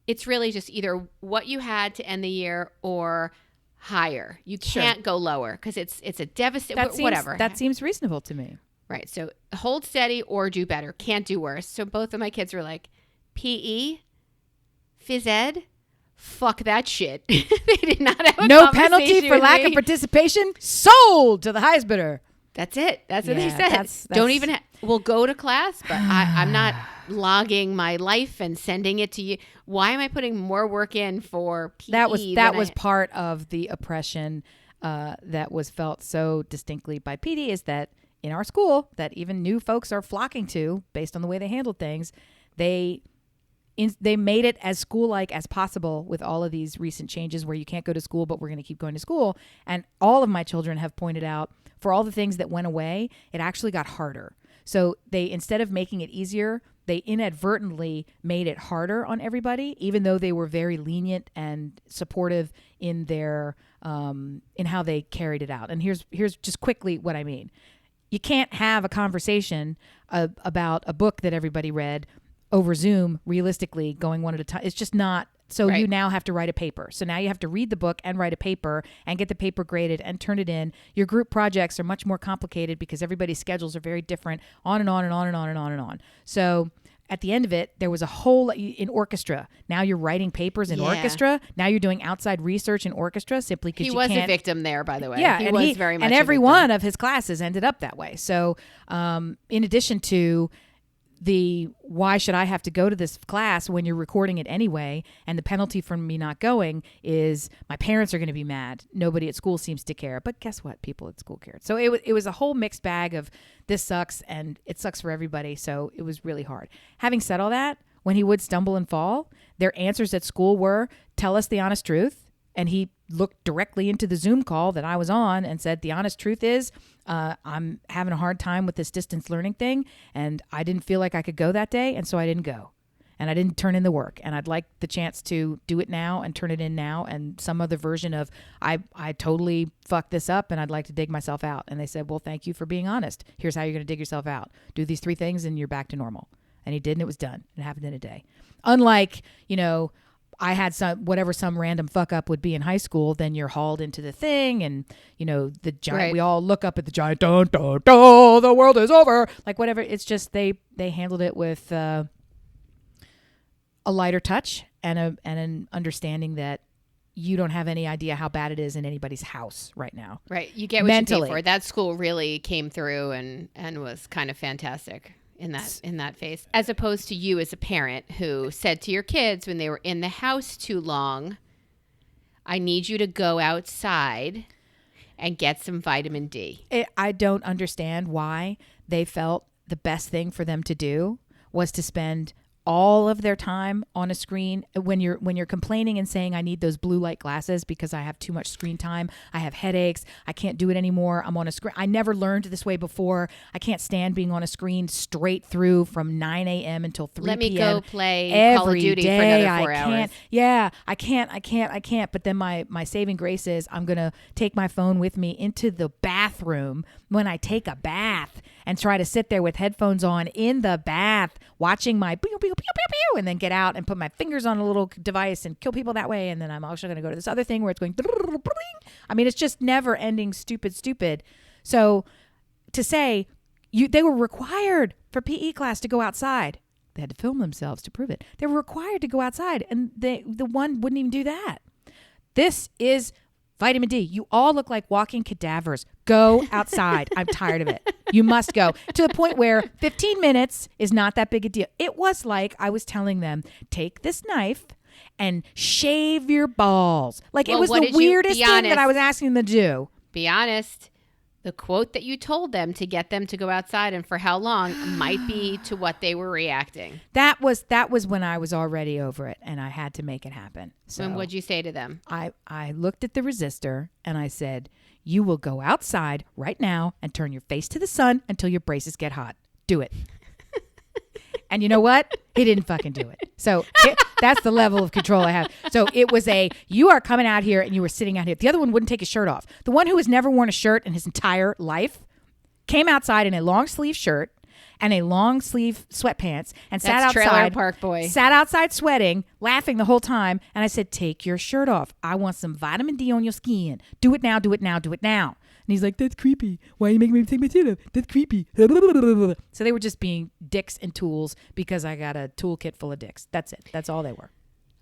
it's really just either what you had to end the year or higher. You can't go lower because it's a devastating whatever. That seems reasonable to me. Right. So hold steady or do better. Can't do worse. So both of my kids were like, PE, phys ed, fuck that shit. They did not have a no penalty for lack of participation. Sold to the highest bidder. That's it. That's what they said. That's don't even. We'll go to class, but I'm not logging my life and sending it to you. Why am I putting more work in for PE? That was part of the oppression that was felt so distinctly by PD. Is that in our school that even new folks are flocking to based on the way they handled things, they made it as school-like as possible with all of these recent changes where you can't go to school, but we're going to keep going to school. And all of my children have pointed out for all the things that went away, it actually got harder. So they, instead of making it easier, they inadvertently made it harder on everybody, even though they were very lenient and supportive in their in how they carried it out. And here's just quickly what I mean. You can't have a conversation about a book that everybody read over Zoom, realistically, going one at a time. It's just not. So you now have to write a paper. So now you have to read the book and write a paper and get the paper graded and turn it in. Your group projects are much more complicated because everybody's schedules are very different, on and on and on and on and on and on. So at the end of it, there was a whole in orchestra. Now you're writing papers in orchestra. Now you're doing outside research in orchestra simply because you can't. He was a victim there, by the way. Yeah, he was very much. And every one of his classes ended up that way. So in addition to the why should I have to go to this class when you're recording it anyway, and the penalty for me not going is my parents are going to be mad. Nobody at school seems to care. But guess what? People at school cared. So it was a whole mixed bag of this sucks and it sucks for everybody. So it was really hard. Having said all that, when he would stumble and fall, their answers at school were, tell us the honest truth. And he looked directly into the Zoom call that I was on and said, the honest truth is I'm having a hard time with this distance learning thing. And I didn't feel like I could go that day. And so I didn't go. And I didn't turn in the work. And I'd like the chance to do it now and turn it in now. And some other version of I totally fucked this up and I'd like to dig myself out. And they said, well, thank you for being honest. Here's how you're going to dig yourself out. Do these 3 things and you're back to normal. And he did, and it was done. It happened in a day. Unlike, I had some random fuck up would be in high school, then you're hauled into the thing and, the giant, we all look up at the giant, dun, dun, dun, the world is over. Like whatever. It's just, they handled it with a lighter touch and an understanding that you don't have any idea how bad it is in anybody's house right now. Right. You get what you pay for. That school really came through and was kind of fantastic in that phase, as opposed to you as a parent who said to your kids when they were in the house too long, I need you to go outside and get some vitamin D. I don't understand why they felt the best thing for them to do was to spend all of their time on a screen. When you're complaining and saying, I need those blue light glasses because I have too much screen time, I have headaches, I can't do it anymore, I'm on a screen. I never learned this way before. I can't stand being on a screen straight through from 9 a.m. until 3 Let p.m. me go play every Call of Duty day. for another 4 I can't. hours. Yeah, I can't. But then my saving grace is I'm going to take my phone with me into the bathroom when I take a bath and try to sit there with headphones on in the bath watching my pew, pew, pew, pew, pew, and then get out and put my fingers on a little device and kill people that way. And then I'm also going to go to this other thing where it's going, I mean, it's just never ending stupid. So to say they were required for PE class to go outside. They had to film themselves to prove it. They were required to go outside, and the one wouldn't even do that. This is vitamin D. You all look like walking cadavers. Go outside. I'm tired of it. You must go. To the point where 15 minutes is not that big a deal. It was like I was telling them, take this knife and shave your balls. Like, it was the weirdest thing that I was asking them to do. Be honest. The quote that you told them to get them to go outside and for how long might be to what they were reacting. That was when I was already over it, and I had to make it happen. So and what'd you say to them? I looked at the resistor and I said, you will go outside right now and turn your face to the sun until your braces get hot. Do it. And you know what? He didn't fucking do it. So that's the level of control I have. So it was you are coming out here and you were sitting out here. The other one wouldn't take his shirt off. The one who has never worn a shirt in his entire life came outside in a long sleeve shirt and a long sleeve sweatpants and sat outside. Trailer Park Boy. Sat outside sweating, laughing the whole time. And I said, take your shirt off. I want some vitamin D on your skin. Do it now, do it now, do it now. And he's like, that's creepy. Why are you making me take my shirt off? That's creepy. So they were just being dicks and tools because I got a toolkit full of dicks. That's it. That's all they were.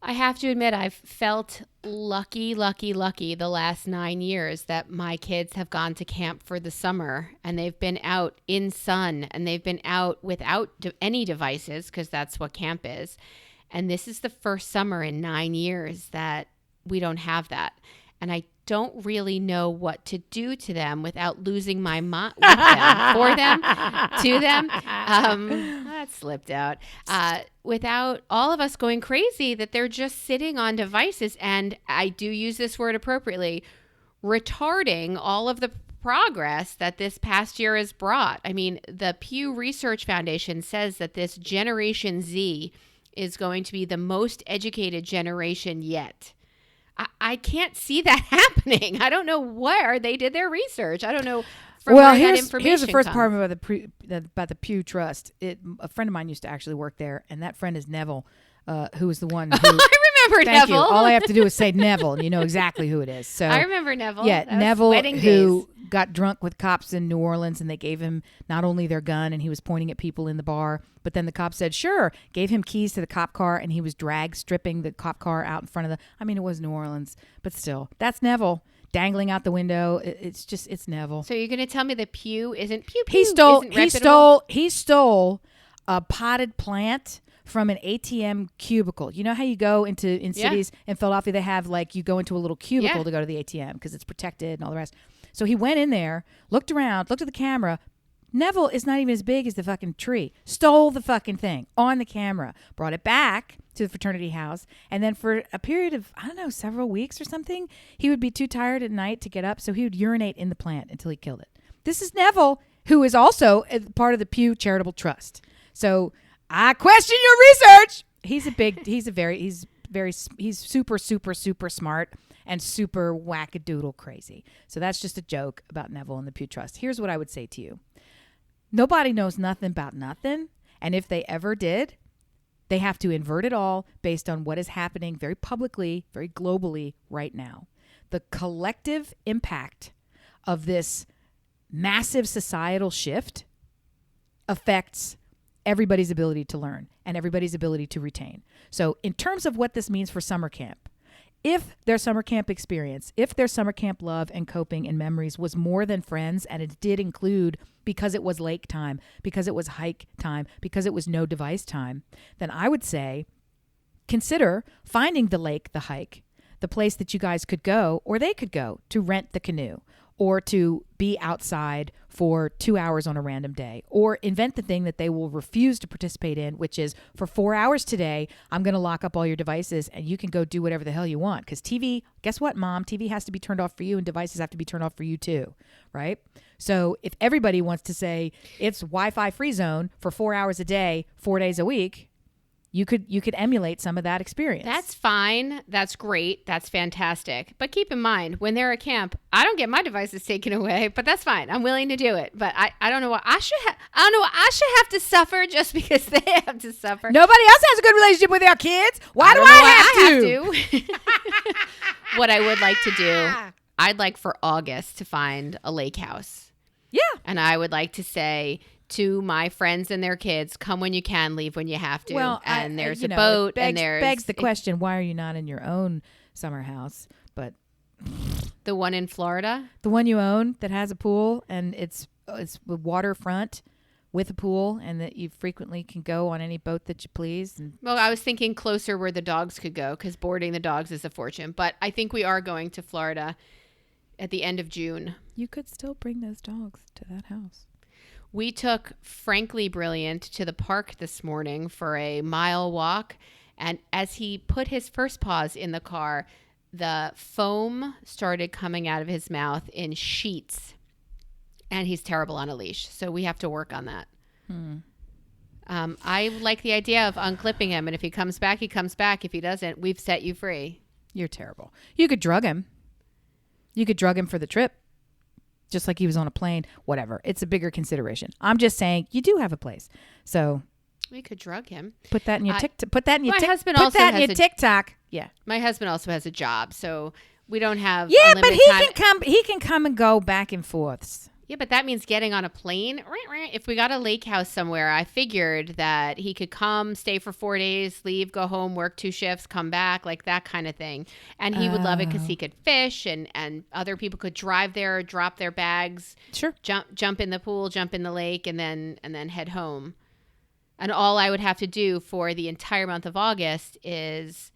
I have to admit, I've felt lucky the last 9 years that my kids have gone to camp for the summer and they've been out in sun and they've been out without any devices because that's what camp is. And this is the first summer in 9 years that we don't have that. And I don't really know what to do to them without losing my mind with them, for them, to them. That slipped out. Without all of us going crazy that they're just sitting on devices. And I do use this word appropriately, retarding all of the progress that this past year has brought. I mean, the Pew Research Foundation says that this Generation Z is going to be the most educated generation yet. I can't see that happening. I don't know where they did their research. I don't know from where that information here's the first comes. part about the Pew Trust. A friend of mine used to actually work there, and that friend is Neville, who was the one who... I remember Thank Neville. you. All I have to do is say Neville, and you know exactly who it is. So I remember Neville. Yeah, That was Neville, wedding who days. got drunk with cops in New Orleans, and they gave him not only their gun, and he was pointing at people in the bar, but then the cop said, sure, gave him keys to the cop car, and he was drag stripping the cop car out in front of I mean, it was New Orleans, but still, that's Neville. Dangling out the window. It's Neville. So you're going to tell me the Pew isn't Pew Pew? He stole a potted plant from an ATM cubicle. You know how you go in cities in Philadelphia, they have you go into a little cubicle to go to the ATM because it's protected and all the rest. So he went in there, looked around, looked at the camera. Neville is not even as big as the fucking tree. Stole the fucking thing on the camera, brought it back to the fraternity house, and then for a period of, I don't know, several weeks or something, he would be too tired at night to get up, so he would urinate in the plant until he killed it. This is Neville, who is also part of the Pew Charitable Trust. So I question your research. He's super, super, super smart and super wackadoodle crazy. So that's just a joke about Neville and the Pew Trust. Here's what I would say to you. Nobody knows nothing about nothing. And if they ever did, they have to invert it all based on what is happening very publicly, very globally right now. The collective impact of this massive societal shift affects everybody's ability to learn and everybody's ability to retain. So in terms of what this means for summer camp, if their summer camp experience, if their summer camp love and coping and memories was more than friends, and it did include because it was lake time, because it was hike time, because it was no device time, then I would say consider finding the lake, the hike, the place that you guys could go or they could go to rent the canoe or to be outside for 2 hours on a random day, or invent the thing that they will refuse to participate in, which is for 4 hours today, I'm going to lock up all your devices and you can go do whatever the hell you want. Because TV, guess what, Mom? TV has to be turned off for you and devices have to be turned off for you too, right? So if everybody wants to say it's Wi-Fi free zone for 4 hours a day, 4 days a week, you could emulate some of that experience. That's fine. That's great. That's fantastic. But keep in mind, when they're at camp, I don't get my devices taken away, but that's fine. I'm willing to do it. But I don't know what I should have to suffer just because they have to suffer. Nobody else has a good relationship with their kids. Why do I have to? What I would like to do, I'd like for August to find a lake house. Yeah. And I would like to say to my friends and their kids, come when you can, leave when you have to. Well, and there's a boat, and there's begs the question: why are you not in your own summer house? But the one in Florida, the one you own that has a pool and it's waterfront with a pool, and that you frequently can go on any boat that you please. And well, I was thinking closer where the dogs could go because boarding the dogs is a fortune. But I think we are going to Florida at the end of June. You could still bring those dogs to that house. We took Frankly Brilliant to the park this morning for a mile walk. And as he put his first paws in the car, the foam started coming out of his mouth in sheets. And he's terrible on a leash. So we have to work on that. I like the idea of unclipping him. And if he comes back, he comes back. If he doesn't, we've set you free. You're terrible. You could drug him. You could drug him for the trip. Just like he was on a plane, whatever. It's a bigger consideration. I'm just saying you do have a place. So we could drug him. Put that in your TikTok. Put that in your TikTok. Yeah. My husband also has a job, so we don't have yeah, but time. he can come and go back and forth. Yeah, but that means getting on a plane. If we got a lake house somewhere, I figured that he could come, stay for 4 days, leave, go home, work 2 shifts, come back, like that kind of thing. And he would love it because he could fish, and other people could drive there, drop their bags, sure, jump in the pool, jump in the lake, and then head home. And all I would have to do for the entire month of August is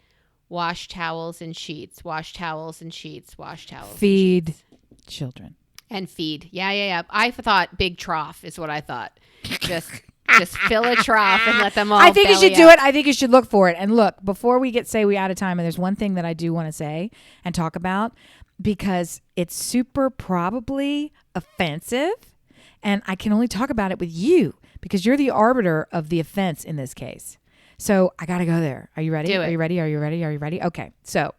wash towels and sheets, wash towels and sheets, wash towels. Feed and sheets. Children. And feed. Yeah. I thought big trough is what I thought. Just fill a trough and let them all I think you should belly do up. it. I think you should look for it. And look, before we say we out of time, and there's one thing that I do want to say and talk about, because it's super probably offensive, and I can only talk about it with you because you're the arbiter of the offense in this case. So I got to go there. Are you ready? Do it. Are you ready? Are you ready? Are you ready? Okay. So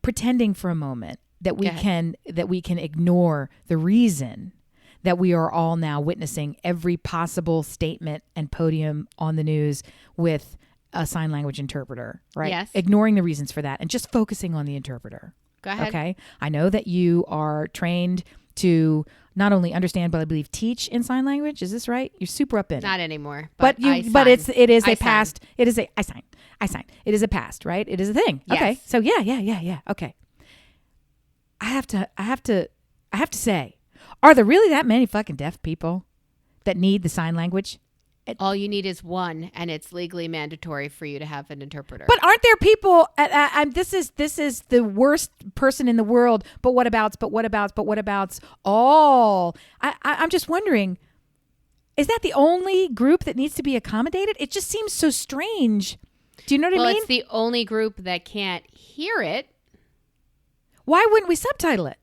pretending for a moment that we can ignore the reason that we are all now witnessing every possible statement and podium on the news with a sign language interpreter, right? Yes. Ignoring the reasons for that and just focusing on the interpreter. Go ahead. Okay. I know that you are trained to not only understand, but I believe teach in sign language. Is this right? You're super up in it. Not anymore. But it is a past. It is a I sign. It is a past, right? It is a thing. Yes. Okay. So yeah. Okay. I have to say, are there really that many fucking deaf people that need the sign language? All you need is one, and it's legally mandatory for you to have an interpreter. But aren't there people? This is the worst person in the world. But what abouts? All. I'm just wondering, is that the only group that needs to be accommodated? It just seems so strange. Do you know what I mean? Well, it's the only group that can't hear it. Why wouldn't we subtitle it?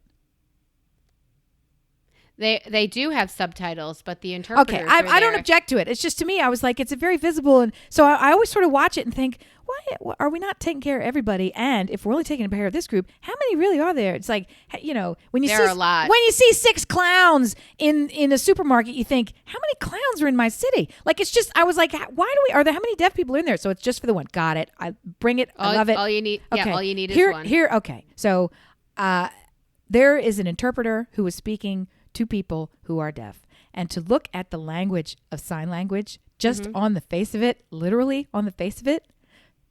They do have subtitles, but the interpreters Okay, I don't object to it. It's just, to me, I was like, it's a very visible. And so I always sort of watch it and think, why are we not taking care of everybody? And if we're only taking care of this group, how many really are there? It's like, when you there are a lot. When you see 6 clowns in a supermarket, you think, how many clowns are in my city? Like, it's just, I was like, how many deaf people in there? So it's just for the one. Got it. I bring it. I love it. All you need, okay. All you need is one. Okay. So there is an interpreter who is speaking to people who are deaf, and to look at the language of sign language just on the face of it, literally on the face of it,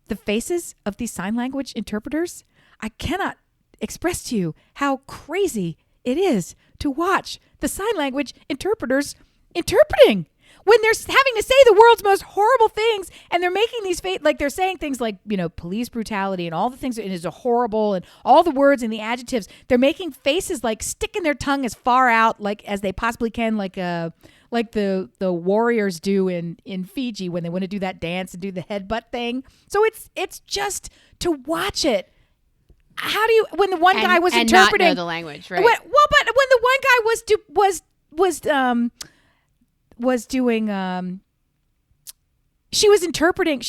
the faces of these sign language interpreters, I cannot express to you how crazy it is to watch the sign language interpreters interpreting. when they're having to say the world's most horrible things, and they're making these like they're saying things like, police brutality and all the things, and is a horrible, and all the words and the adjectives, they're making faces like sticking their tongue as far out like as they possibly can, like the warriors do in Fiji when they want to do that dance and do the headbutt thing. So it's just to watch it. How do you, when the one guy was interpreting, not know the language, right? But when the one guy was doing she was interpreting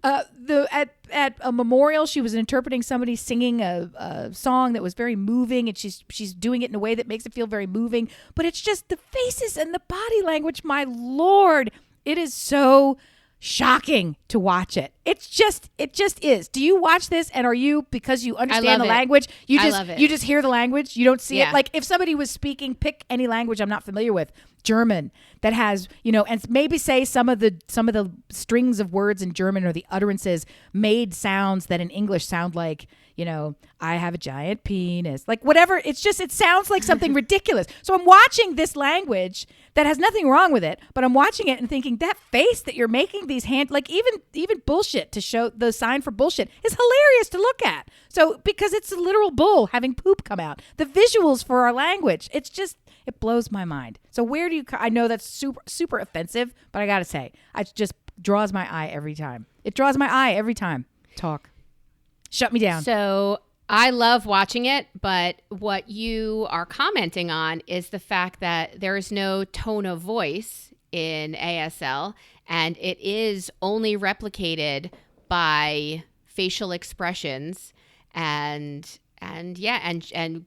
at a memorial, she was interpreting somebody singing a song that was very moving, and she's doing it in a way that makes it feel very moving, but it's just the faces and the body language. My Lord, it is so shocking to watch it. It just is. Do you watch this, and are you, because you understand the language, you just hear the language, you don't see it? Like if somebody was speaking, pick any language I'm not familiar with, German, that has, and maybe say some of the strings of words in German or the utterances made sounds that in English sound like, I have a giant penis, like whatever. It sounds like something ridiculous. So I'm watching this language that has nothing wrong with it, but I'm watching it and thinking, that face that you're making, these like even bullshit, to show the sign for bullshit, is hilarious to look at. So because it's a literal bull having poop come out, the visuals for our language, it blows my mind. So where do you, I know that's super, super offensive, but I got to say, it just draws my eye every time. It draws my eye every time. Talk. Shut me down. So I love watching it, but what you are commenting on is the fact that there is no tone of voice in ASL, and it is only replicated by facial expressions and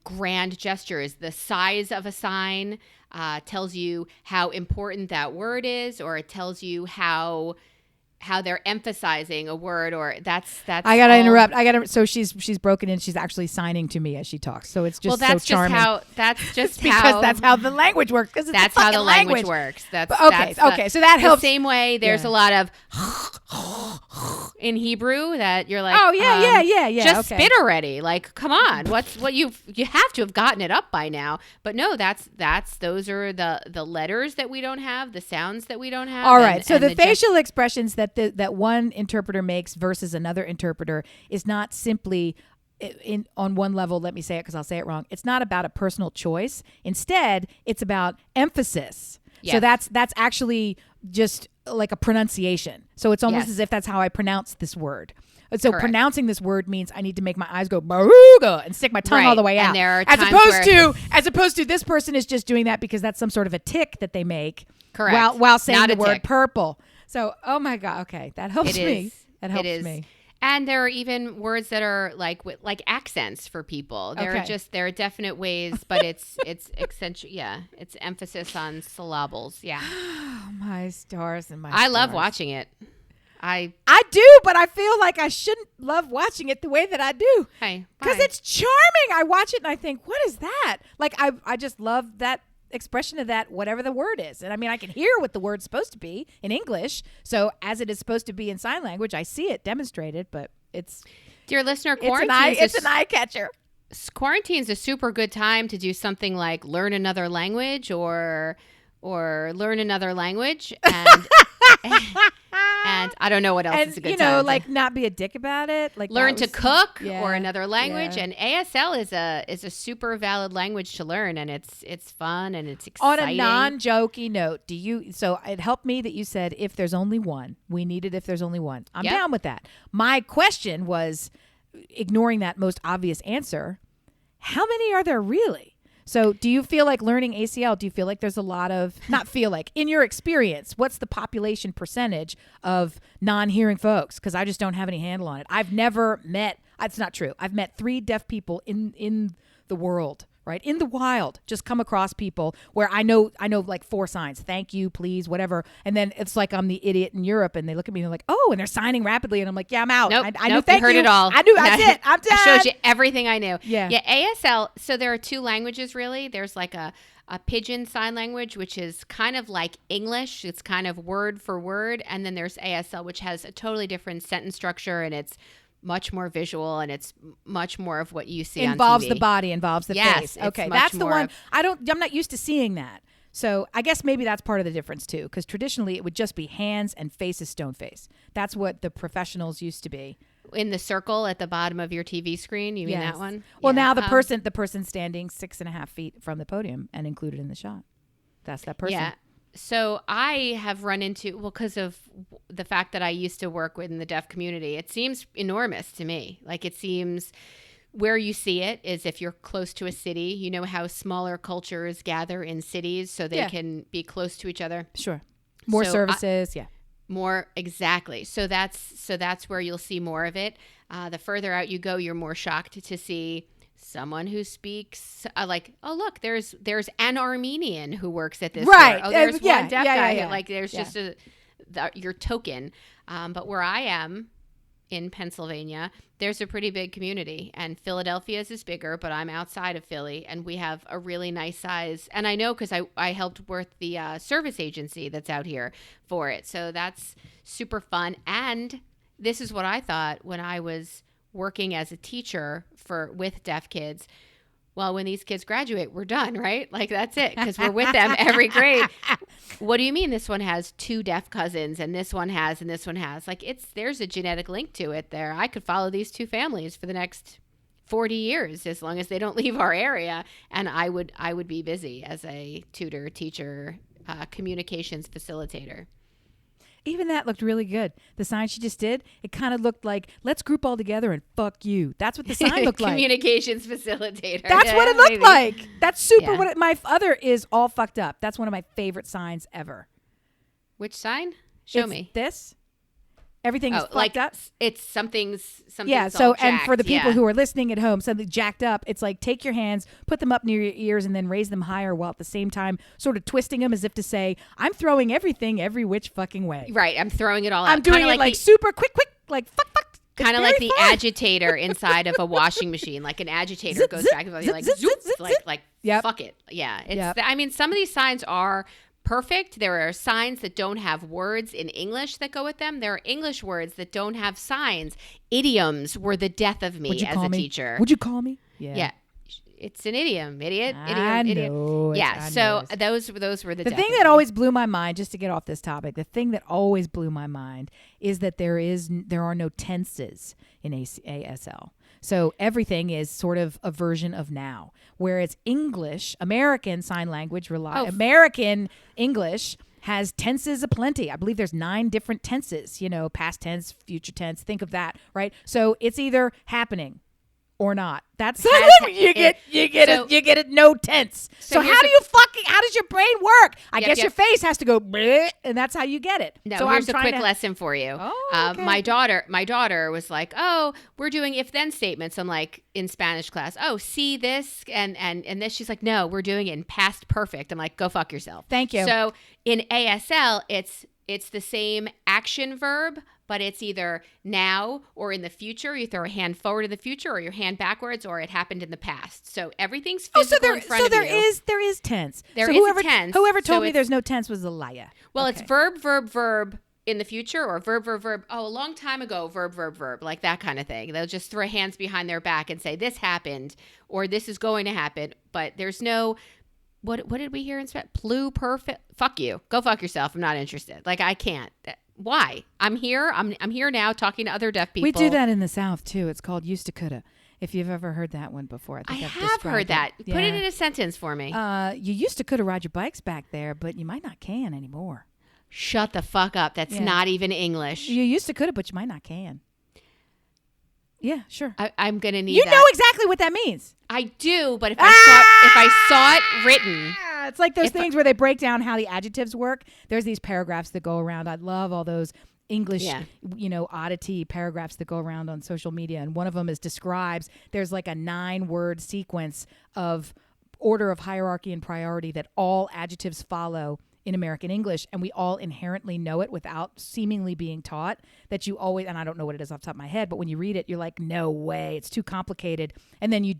grand gestures. The size of a sign tells you how important that word is, or it tells you how they're emphasizing a word, or that's. I gotta interrupt. So she's broken in. She's actually signing to me as she talks. So it's just so charming. That's just because that's how the language works. Because that's how the language works. Okay. So that helps. The same way, there's a lot of in Hebrew that you're like, oh yeah. Just spit already. Like, come on. You have to have gotten it up by now. But no, those are the letters that we don't have, the sounds that we don't have. All right. So the facial expressions that one interpreter makes versus another interpreter is not simply on one level. Let me say it because I'll say it wrong. It's not about a personal choice. Instead, it's about emphasis. Yes. So that's actually just like a pronunciation. So it's almost as if that's how I pronounce this word. So correct. Pronouncing this word means I need to make my eyes go baruga and stick my tongue all the way out. And there are as opposed to this person is just doing that because that's some sort of a tick that they make. Correct. While saying the word purple. So, oh my God. Okay. That helps me. That helps me. And there are even words that are like accents for people. There are definite ways, but it's accentuate. Yeah. It's emphasis on syllables. Yeah. Oh, my stars and my I love watching it. I do, but I feel like I shouldn't love watching it the way that I do. Hey, because it's charming. I watch it and I think, what is that? Like, I just love that expression of that, whatever the word is. And I mean, I can hear what the word's supposed to be in English. So as it is supposed to be in sign language, I see it demonstrated, but it's... Dear listener, it's an eye catcher. Quarantine's a super good time to do something like learn another language or learn another language. And... and I don't know what else is a good time. Like not be a dick about it. Like learn to cook or another language. Yeah. And ASL is a super valid language to learn, and it's fun and it's exciting. On a non-jokey note, so it helped me that you said if there's only one. We need it if there's only one. I'm down with that. My question was, ignoring that most obvious answer, how many are there really? So do you feel like learning ACL, do you feel like there's a lot of, not feel like, in your experience, what's the population percentage of non-hearing folks? Because I just don't have any handle on it. I've never met, it's not true. I've met 3 deaf people in the world, right? In the wild, just come across people where I know like 4 signs. Thank you, please, whatever. And then it's like I'm the idiot in Europe and they look at me and they're like, oh, and they're signing rapidly. And I'm like, yeah, I'm out. Nope, I knew, thank you. Heard it all. I knew, that's it. I'm done. I showed you everything I knew. Yeah, ASL, so there are 2 languages really. There's like a pidgin sign language, which is kind of like English. It's kind of word for word. And then there's ASL, which has a totally different sentence structure, and it's much more visual, and it's much more of what you see involves on TV. The body, involves the face. Okay, that's the one. I'm not used to seeing that. So I guess maybe that's part of the difference too, because traditionally it would just be hands and face is stone face. That's what the professionals used to be. In the circle at the bottom of your TV screen, you mean that one? Well, now the person standing 6.5 feet from the podium and included in the shot. That's that person. Yeah. So I have run into, because of the fact that I used to work within the deaf community, it seems enormous to me. Like it seems where you see it is if you're close to a city, you know how smaller cultures gather in cities so they can be close to each other. Sure. More services. More exactly. So that's where you'll see more of it. The further out you go, you're more shocked to see someone who speaks like, oh look, there's an Armenian who works at this store. Oh, there's one deaf guy. Like there's just your token. But where I am in Pennsylvania, there's a pretty big community, and Philadelphia's is bigger, but I'm outside of Philly, and we have a really nice size. And I know because I helped with the service agency that's out here for it. So that's super fun. And this is what I thought when I was working as a teacher with deaf kids. Well, when these kids graduate, we're done, right? Like that's it, because we're with them every grade. What do you mean this one has 2 deaf cousins and this one has and this one has? Like there's a genetic link to it there. I could follow these 2 families for the next 40 years as long as they don't leave our area, and I would be busy as a tutor, teacher, communications facilitator. Even that looked really good. The sign she just did, it kind of looked like, let's group all together and fuck you. That's what the sign looked like. Communications facilitator. That's what it looked like. That's super. Yeah. My other is all fucked up. That's one of my favorite signs ever. Which sign? Show me. This. Everything is fucked up. It's something's yeah. So, jacked. And for the people who are listening at home, something jacked up. It's like take your hands, put them up near your ears, and then raise them higher, while at the same time sort of twisting them as if to say, "I'm throwing everything every which fucking way." Right. I'm throwing it all out. I'm doing it like super quick, like fuck. Kind of like the agitator inside of a washing machine. Like an agitator goes back and forth, like zoop, like fuck it. Yeah. It's. I mean, some of these signs are perfect. There are signs that don't have words in English that go with them. There are English words that don't have signs. Idioms were the death of me as a teacher. Would you call me? Yeah. It's an idiom, idiot. I know. Yeah. So those were the thing that always blew my mind. Just to get off this topic, the thing that always blew my mind is that there are no tenses in ASL. So everything is sort of a version of now, whereas English, American Sign Language, American English has tenses aplenty. I believe there's 9 different tenses, past tense, future tense. Think of that, right? So it's either happening or not. That's you get it no tense. So how does your brain work? I guess your face has to go bleh, and that's how you get it. No, so here's a quick lesson for you. Oh, okay. My daughter was like, "Oh, we're doing if then statements." I'm like in Spanish class. "Oh, see this and this." She's like, "No, we're doing it in past perfect." I'm like, "Go fuck yourself." Thank you. So in ASL, it's the same action verb, but it's either now or in the future. You throw a hand forward in the future or your hand backwards, or it happened in the past. So everything's physical in front of you. There is tense. There is a tense. Whoever told me there's no tense was a liar. Well, it's verb in the future, or verb. Oh, a long time ago, verb, like that kind of thing. They'll just throw hands behind their back and say this happened or this is going to happen. But there's no... What did we hear in Spanish? Perfect. Fuck you. Go fuck yourself. I'm not interested. Like I can't. Why? I'm here. I'm here now talking to other deaf people. We do that in the South too. It's called used to coulda. If you've ever heard that one before, I have heard that. Yeah. Put it in a sentence for me. You used to coulda ride your bikes back there, but you might not can anymore. Shut the fuck up. That's not even English. You used to coulda, but you might not can. Yeah, sure. I'm gonna need. You know exactly what that means. I do, but if I saw it written, it's like those things where they break down how the adjectives work. There's these paragraphs that go around. I love all those English, oddity paragraphs that go around on social media, and one of them describes. There's like a 9-word sequence of order of hierarchy and priority that all adjectives follow in American English, and we all inherently know it without seemingly being taught. That you always, and I don't know what it is off the top of my head, but when you read it, you're like, no way, it's too complicated. And then you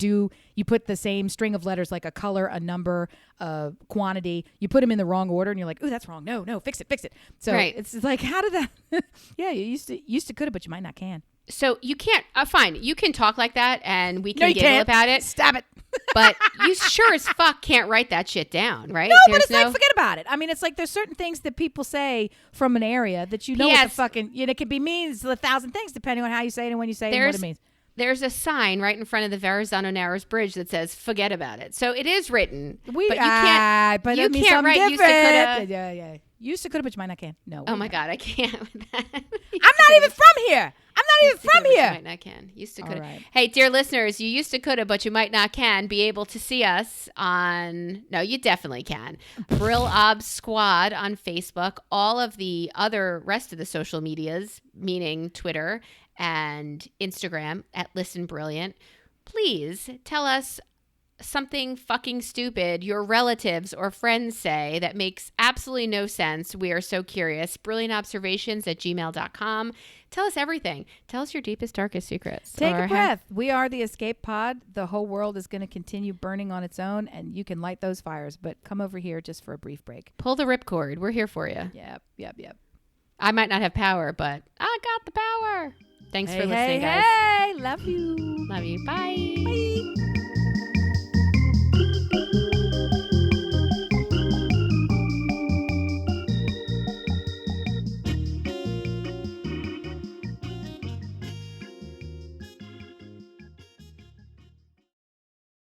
put the same string of letters, like a color, a number, a quantity, you put them in the wrong order, and you're like, ooh, that's wrong. No, fix it. So it's like, how did that? Yeah, you used to coulda, but you might not can. So you can't, fine, you can talk like that and we can you giggle can't. about it. Stop it. But you sure as fuck can't write that shit down, right? No, but it's like, forget about it. I mean, it's like there's certain things that people say from an area that you know what the fucking, it could be means 1,000 things depending on how you say it and when you say it and what it means. There's a sign right in front of the Verrazano Narrows Bridge that says "Forget about it." So it is written, but you can't. But you can't write different. used to coulda. Yeah. Used to coulda, but you might not can. No. Oh my God, I can't with that. I'm not even from here. I'm not even from here. You might not can. Used to coulda. Right. Hey, dear listeners, you used to coulda, but you might not can be able to see us on. No, you definitely can. Brill Ob Squad on Facebook. All of the other rest of the social medias, meaning Twitter and Instagram at Listen Brilliant. Please tell us something fucking stupid your relatives or friends say that makes absolutely no sense. We are so curious. brilliantobservations@gmail.com. Tell us everything. Tell us your deepest, darkest secrets. Take a breath. We are the escape pod. The whole world is going to continue burning on its own, and you can light those fires, but come over here just for a brief break. Pull the ripcord. We're here for you. Yep. I might not have power, but I got the power. Thanks for listening, guys. Hey, love you. Love you. Bye. Bye.